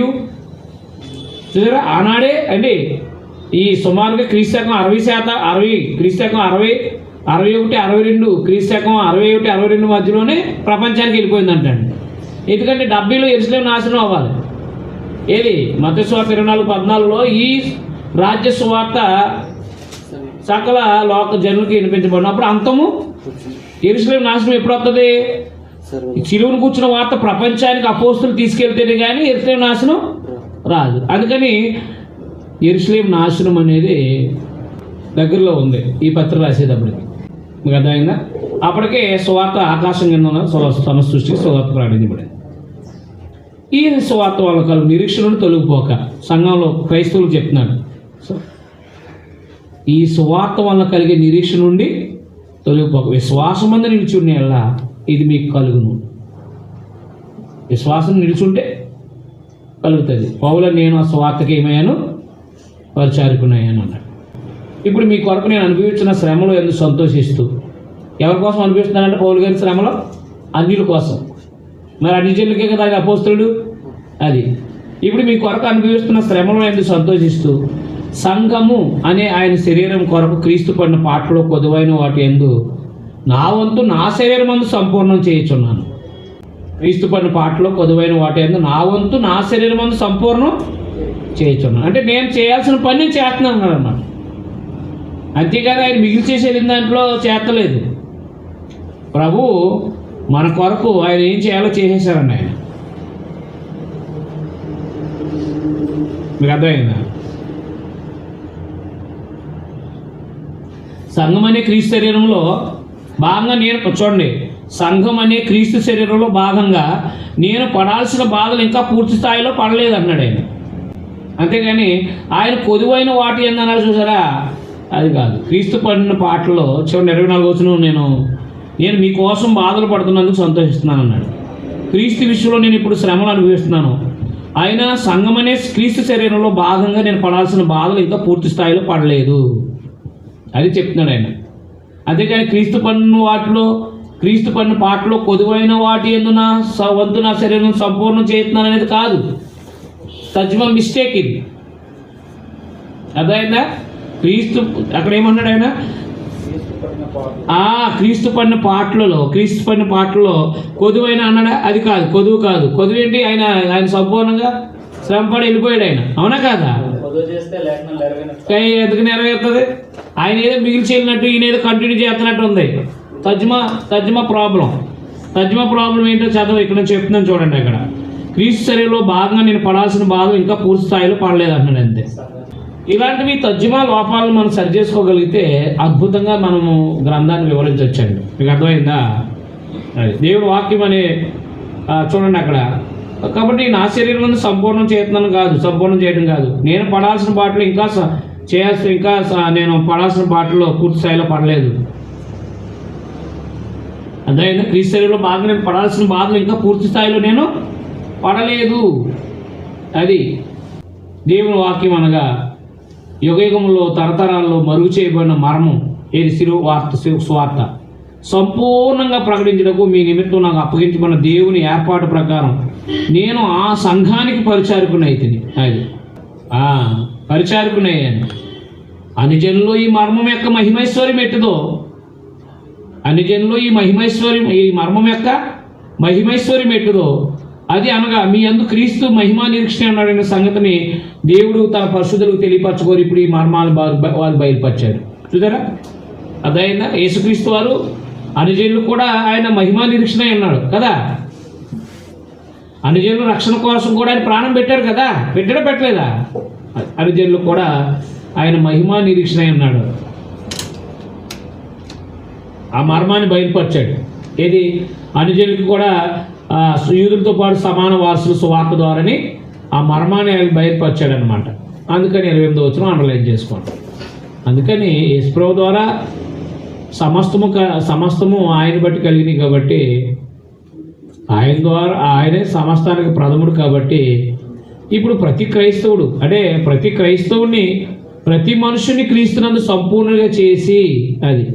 చూసారా, ఆనాడే అంటే ఈ సుమారుగా క్రీస్తుశకం 61 క్రీస్తుశకం 61 62 మధ్యలోనే ప్రపంచానికి వెళ్ళిపోయిందంటండి. ఎందుకంటే 70లో యెరూషలేము నాశనం అవ్వాలి. ఏది మత్తయి సువార్త 24:14లో ఈ రాజ్య సువార్త సకల లోక జనులకి వినిపించబడినప్పుడు అంతము యెరూషలేము నాశనం ఎప్పుడు వస్తుంది? చిలువను కూర్చున్న వార్త ప్రపంచానికి అపోస్తులు తీసుకెళ్తేనే కానీ యెరూషలేము నాశనం రాదు. అందుకని యెరూషలేము నాశనం అనేది దగ్గరలో ఉంది ఈ పత్రిక రాసేటప్పటికి. మీకు అర్థమైందా? అప్పటికే సువార్త ఆకాశం కింద ఉన్న సమస్త సృష్టికి సువార్త ప్రకటించబడింది. ఈ సువార్త వల్ల కలుగు నిరీక్షణను తొలగిపోక సంఘంలో క్రైస్తవులు చెప్తున్నాడు. ఈ సువార్త వల్ల కలిగే నిరీక్షణ నుండి తొలగిపోక విశ్వాసం అందు నిలిచి ఎలా ఇది మీకు కలుగును. విశ్వాసం నిలిచుంటే కలుగుతుంది. పౌలు నేను ఆ సువార్తకి ఏమయ్యాను? పరిచారకునయ్యాను అన్నాడు. ఇప్పుడు మీ కొరకు నేను అనుభవించిన శ్రమలో ఎందుకు సంతోషిస్తూ, ఎవరి కోసం అనుభవిస్తున్నానంటే పౌలు గారి శ్రమలో అన్యుల కోసం. మరి అన్ని జనులకే కదా ఆయన అపోస్తలుడు. అది ఇప్పుడు మీ కొరకు అనుభవిస్తున్న శ్రమలో ఎందుకు సంతోషిస్తూ సంఘము అనే ఆయన శరీరం కొరకు క్రీస్తు పడిన పాటలో కొదువైన వాటి ఎందు నా వంతు నా శరీరం అందు సంపూర్ణం చేయుచున్నాను. క్రీస్తు పడిన పాటలో కొదువైన వాటి ఎందు నా వంతు నా శరీరం అందు సంపూర్ణం చేయుచున్నాను. అంటే నేను చేయాల్సిన పని నేను చేస్తున్నాను అన్నమాట. అంతేకాదు ఆయన మిగిలి చేసి వెళ్ళిన దాంట్లో చేస్తలేదు. ప్రభు మన కొరకు ఆయన ఏం చేయాలో చేసేసారండి ఆయన. మీకు అర్థమైందా? సంఘం అనే క్రీస్తు శరీరంలో భాగంగా నేను చూడండి, సంఘం అనే క్రీస్తు శరీరంలో భాగంగా నేను పడాల్సిన బాధలు ఇంకా పూర్తి స్థాయిలో పడలేదు అన్నాడు ఆయన. అంతేగాని ఆయన కొదువైన వాటి ఏందన్నారు చూసారా, అది కాదు. క్రీస్తు పడిన పాటలో చివరి 24 వచనం నేను మీకోసం బాధలు పడుతున్నందుకు సంతోషిస్తున్నాను అన్నాడు. క్రీస్తు విషయంలో నేను ఇప్పుడు శ్రమలు అనుభవిస్తున్నాను. అయినా సంఘం అనే క్రీస్తు శరీరంలో భాగంగా నేను పడాల్సిన బాధలు ఇంకా పూర్తి స్థాయిలో పడలేదు అది చెప్తున్నాడు ఆయన. అంతేకాని క్రీస్తు పడిన పాటలో కొదువైన వాటి ఎందు నా వంతు నా శరీరం సంపూర్ణం చేస్తున్నాను అనేది కాదు. తజ్మా మిస్టేక్ ఇది. అర్థమైందా? క్రీస్తు అక్కడ ఏమన్నాడు ఆయన? క్రీస్తు పడిన పాటలలో కొదువైన అన్నాడా? అది కాదు, కొదువు కాదు. కొదువు ఏంటి? ఆయన సంపూర్ణంగా శ్రమపడి వెళ్ళిపోయాడు ఆయన. అవునా కాదా? ఎందుకు నెరవేరుతుంది? ఆయన ఏదో మిగిలిచి వెళ్ళినట్టు ఈయన ఏదో కంటిన్యూ చేస్తున్నట్టు ఉంది. తజ్మా ప్రాబ్లం ఏంటో చదవ. ఇక్కడ నేను చెప్తున్నాను చూడండి. అక్కడ క్రీస్తు శరీరంలో భాగంగా నేను పడాల్సిన బాధ ఇంకా పూర్తి స్థాయిలో పడలేదు అంటున్నాడు అంతే. ఇలాంటివి తజ్మా లోపాలను మనం సరి చేసుకోగలిగితే అద్భుతంగా మనము గ్రంథాన్ని వివరించవచ్చండి. మీకు అర్థమైందా? అది దేవుడు వాక్యం అనే చూడండి అక్కడ. కాబట్టి నా శరీరం సంపూర్ణం చేయడం కాదు, నేను పడాల్సిన బాటలు నేను పడాల్సిన బాటలో పూర్తి స్థాయిలో పడలేదు. అర్థమైందా? క్రీస్తు శరీరంలో బాగా నేను పడాల్సిన బాధలు ఇంకా పూర్తి స్థాయిలో నేను పడలేదు. అది దేవుని వాక్యం అనగా యుగయుగంలో తరతరాల్లో మరుగు చేయబడిన మర్మం ఏది? సువార్త సంపూర్ణంగా ప్రకటించడానికి మీ నిమిత్తం నాకు అప్పగించబడిన దేవుని ఏర్పాటు ప్రకారం నేను ఆ సంఘానికి పరిచారకునైతిని. అది పరిచారకునయ్యాను. అన్ని జనుల్లో ఈ మర్మం యొక్క మహిమైశ్వర్యం ఎట్టుదో, ఈ మర్మం యొక్క మహిమైశ్వర్యం ఎట్టుదో అది అనగా మీ యందు క్రీస్తు మహిమా నిరీక్షణ అన్నాడనే సంగతిని దేవుడు తన పరిశుద్ధులకు తెలియపరచుకోరు ఇప్పుడు ఈ మర్మాలు వారు బయలుపరిచారు. చూసారా, అదైనా యేసుక్రీస్తు వారు అనుజనులు కూడా ఆయన మహిమా నిరీక్షణ అన్నాడు కదా. అనుజనుల రక్షణ కోసం కూడా ఆయన ప్రాణం పెట్టారు కదా, పెట్టలేదా? అనుజనులు కూడా ఆయన మహిమా నిరీక్షణ అన్నాడు. ఆ మర్మాన్ని బయలుపరిచాడు. ఏది? అనుజనులకు కూడా యూదులతో పాటు సమాన వారసులు సువార్త ద్వారాని ఆ మర్మాన్ని ఆయన బయలుపరిచాడు అనమాట. అందుకని 28వ వచనం అండర్లైన్ చేసుకోండి. అందుకని యేసుప్రభువు ద్వారా సమస్తము ఆయన బట్టి కలిగినాయి కాబట్టి, ఆయన ద్వారా ఆయనే సమస్తానికి ప్రథముడు కాబట్టి, ఇప్పుడు ప్రతి క్రైస్తవుడు అంటే ప్రతి క్రైస్తవుని ప్రతి మనుషుని క్రీస్తునందు సంపూర్ణంగా చేసి, అది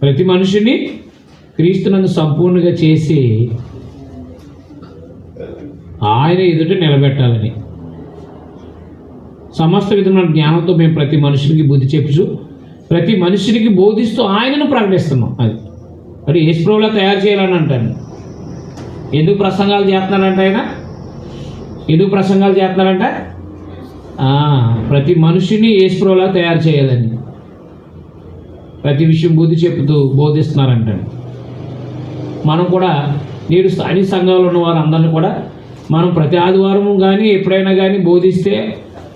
ప్రతి మనుషుని క్రీస్తునందు సంపూర్ణంగా చేసి ఆయన ఎదుట నిలబెట్టాలని సమస్త విధమైన జ్ఞానంతో మేము ప్రతి మనుషునికి బుద్ధి చెప్పుచు ప్రతి మనుషునికి బోధిస్తూ ఆయనను ప్రకటిస్తున్నాం. అది మరి యేసుప్రభువులా తయారు చేయాలని అంటాను. ఎందుకు ప్రసంగాలు చేస్తున్నాడంట ఆయన? ఎందుకు ప్రసంగాలు చేస్తున్నాడంట? ప్రతి మనిషిని యేసుప్రభువులా తయారు చేయాలని ప్రతి విషయం బుద్ధి చెప్తూ బోధిస్తున్నారంట. మనం కూడా నేడు స్థానిక సంఘంలో ఉన్న వారు అందరినీ కూడా మనం ప్రతి ఆదివారము కానీ ఎప్పుడైనా కానీ బోధిస్తే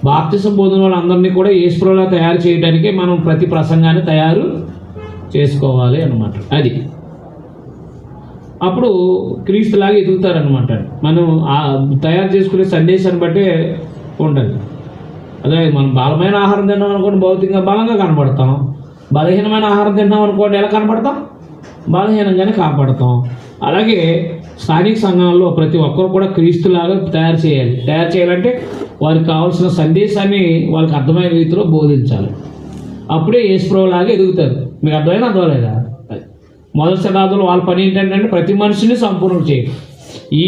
బాప్తిసం పొందిన వాళ్ళందరినీ కూడా యేసుప్రభువులా తయారు చేయడానికే మనం ప్రతి ప్రసంగాన్ని తయారు చేసుకోవాలి అన్నమాట. అది అప్పుడు క్రీస్తులాగా ఎదుగుతారనమాట. మనం తయారు చేసుకునే సందేశాన్ని బట్టే ఉండాలి. అదే మనం బలమైన ఆహారం తిన్నాం అనుకోండి భౌతికంగా బలంగా కనబడతాం. బలహీనమైన ఆహారం తిన్నాం అనుకోండి ఎలా కనబడతాం? బలహీనంగానే కాపాడతాం. అలాగే స్థానిక సంఘాల్లో ప్రతి ఒక్కరు కూడా క్రీస్తులాగా తయారు చేయాలంటే వారికి కావాల్సిన సందేశాన్ని వాళ్ళకి అర్థమైన రీతిలో బోధించాలి. అప్పుడే యేసుప్రభువులాగా ఎదుగుతారు. మీకు అర్థమైనా? మొదటి శతాబ్దంలో వాళ్ళ పని ఏంటంటే ప్రతి మనిషిని సంపూర్ణం చేయడం.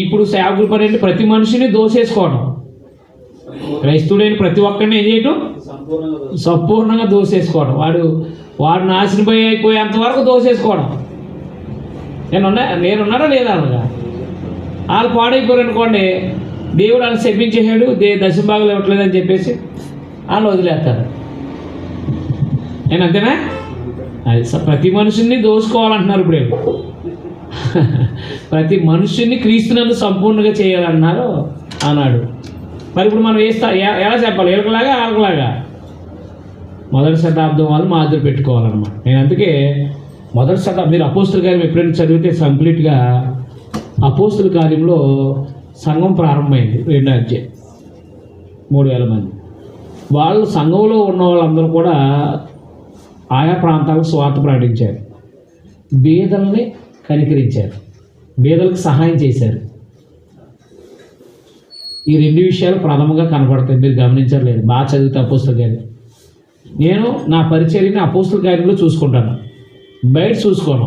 ఇప్పుడు సేవకుల పని ఏంటి? ప్రతి మనిషిని దోసేసుకోవడం. క్రైస్తవుడైన ప్రతి ఒక్కరిని ఏం చేయటం? సంపూర్ణంగా దోసేసుకోవడం. వాడు నాశనం అయిపోయేంత వరకు దోసేసుకోవడం. నేనున్నారా లేదా? అలాగా వాళ్ళు పాడైపోయారు అనుకోండి, దేవుడు వాళ్ళు శపించేసాడు, దశభాగాలు ఇవ్వట్లేదని చెప్పేసి వాళ్ళు వదిలేస్తారు. నేను అంతేనా? అది ప్రతి మనిషిని దోసుకోవాలంటున్నారు ఇప్పుడు. ప్రతి మనుషుని క్రీస్తునందు సంపూర్ణంగా చేయాలన్నారు అన్నాడు. మరి ఇప్పుడు మనం ఎలా చెప్పాలి? వాళ్ళలాగా మొదటి శతాబ్దం వాళ్ళు మాదిరి పెట్టుకోవాలన్నమాట. నేను అందుకే మొదటి శతాబ్దం మీరు అపోస్తుల కార్యం ఎప్పుడైనా చదివితే కంప్లీట్గా అపోస్తుల కార్యంలో సంఘం ప్రారంభమైంది. 2వ అధ్యాయం 3000 మంది. వాళ్ళు సంఘంలో ఉన్న వాళ్ళందరూ కూడా ఆయా ప్రాంతాలకు స్వార్థ ప్రకటించారు. బీదల్ని కనికరించారు, బీదలకు సహాయం చేశారు. ఈ 2 విషయాలు ప్రథమంగా కనపడతాయి. మీరు గమనించలేదు? బాగా చదివితే అపోస్తుల కార్యం. నేను నా పరిచర్యని అపోస్తుల కార్యంలో చూసుకుంటాను, బయట చూసుకోను.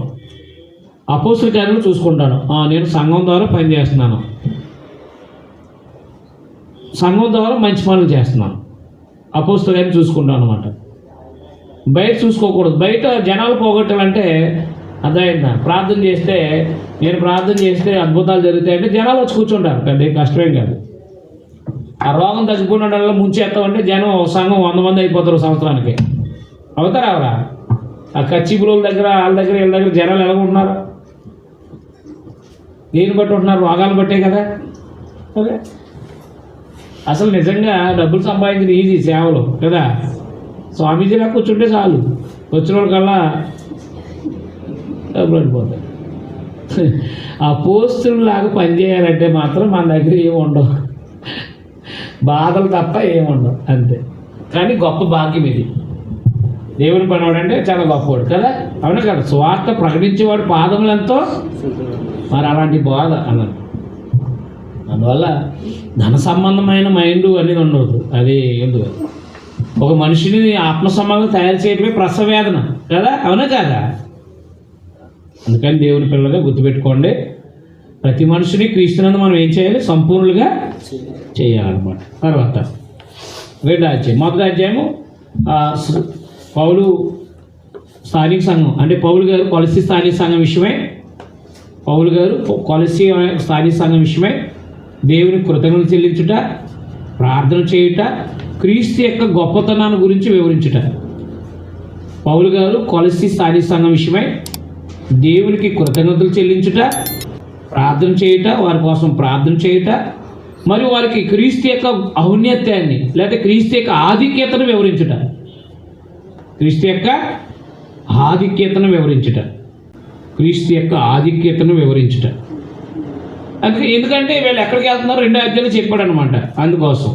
అపోస్తుల కార్యంలో చూసుకుంటాను. నేను సంఘం ద్వారా పనిచేస్తున్నాను, సంఘం ద్వారా మంచి పనులు చేస్తున్నాను. అపోస్తుల కార్యం చూసుకుంటాను అనమాట. బయట చూసుకోకూడదు. బయట జనాలు పోగొట్టాలంటే అర్థమైందా? నేను ప్రార్థన చేస్తే అద్భుతాలు జరుగుతాయంటే జనాలు వచ్చి కూర్చుంటారు. పెద్ద కష్టమేం కాదు. ఆ రోగం తగ్గిపోయిన ముంచేస్తామంటే జనం సంఘం 100 మంది అయిపోతారు సంవత్సరానికి. అవుతారా? అవరా ఆ కచ్చిపుల దగ్గర వీళ్ళ దగ్గర జనాలు ఎలా ఉంటున్నారు? దేని బట్టి ఉంటున్నారు? రోగాలు బట్టే కదా. అదే అసలు నిజంగా డబ్బులు సంపాదించిన ఈజీ సేవలు కదా. స్వామీజీలా కూర్చుంటే చాలు, వచ్చిన వాళ్ళకల్లా డబ్బులు అడిపోతాయి. ఆ పోస్టులాగా పనిచేయాలంటే మాత్రం మన దగ్గర ఏమి ఉండవు, బాధలు తప్ప ఏముండవు అంతే. కానీ గొప్ప భాగ్యం ఇది. దేవుని పనివాడు అంటే చాలా గొప్పవాడు కదా. అవునా కదా? స్వార్థ ప్రకటించేవాడు పాదములు ఎంతో, మరి అలాంటి బాధ అన్నది. అందువల్ల ధన సంబంధమైన మైండ్ అనేది ఉండదు. అది ఎందుకు ఒక మనిషిని ఆత్మ సంబంధం తయారు చేయడమే ప్రసవేదన కదా. అవునా కదా? అందుకని దేవుని పిల్లలుగా గుర్తుపెట్టుకోండి, ప్రతి మనిషిని క్రీస్తునందు మనం ఏం చేయాలి? సంపూర్ణంగా చేయాలన్నమాట. తర్వాత 2వ అధ్యాయం, మొదటి అధ్యాయము పౌలు స్థానిక సంఘం అంటే పౌలు గారు కొలసి స్థానిక సంఘం విషయమై పౌలు గారు కొలస్సీ స్థానిక సంఘం విషయమై దేవుని కృతజ్ఞతలు చెల్లించుట, ప్రార్థన చేయుట, క్రీస్తు యొక్క గొప్పతనాన్ని గురించి వివరించుట. పౌలు గారు కొలస్సీ స్థానిక సంఘం విషయమై దేవునికి కృతజ్ఞతలు చెల్లించుట, ప్రార్థన చేయుట, వారి కోసం ప్రార్థన చేయుట, మరియు వారికి క్రీస్తు యొక్క ఔన్నత్యాన్ని లేదా క్రీస్తు యొక్క ఆధిక్యతను వివరించుట. క్రీస్తు యొక్క ఆధిక్యతను వివరించుట. క్రీస్తు యొక్క ఆధిక్యతను వివరించుట. ఎందుకంటే వీళ్ళు ఎక్కడికి వెళ్తున్నారో 2వ అధ్యాయంలో చెప్పాడు అనమాట. అందుకోసం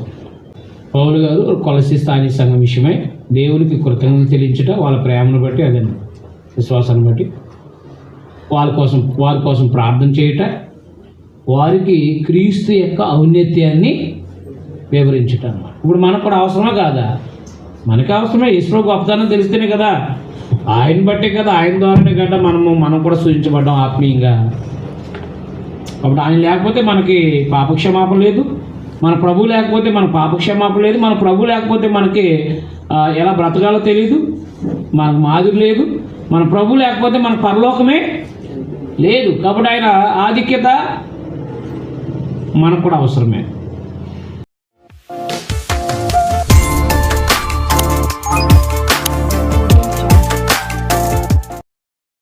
పౌలు గారు కొలస్సీ స్థానిక సంఘం విషయమై దేవునికి కృతజ్ఞతలు చెల్లించుట, వాళ్ళ ప్రేమను బట్టి, అదే విశ్వాసాన్ని బట్టి వారి కోసం ప్రార్థన చేయుట, వారికి క్రీస్తు యొక్క ఔన్నత్యాన్ని వివరించుట అన్నమాట. ఇప్పుడు మనకు కూడా అవసరమా కాదా? మనకు అవసరమే. యేసు గొప్పతనం తెలిస్తేనే కదా, ఆయన బట్టే కదా, ఆయన ద్వారానే కదా మనం కూడా సూచించబడ్డాం ఆత్మీయంగా. కాబట్టి ఆయన లేకపోతే మనకి పాపక్షమాపణ లేదు, మన ప్రభు లేకపోతే మన పాపక్షమాపణ లేదు, మన ప్రభు లేకపోతే మనకి ఎలా బ్రతకాలో తెలియదు, మనకు మాదిరి లేదు, మన ప్రభు లేకపోతే మన పరలోకమే లేదు. కాబట్టి ఆయన ఆధిక్యత మనకు కూడా అవసరమే.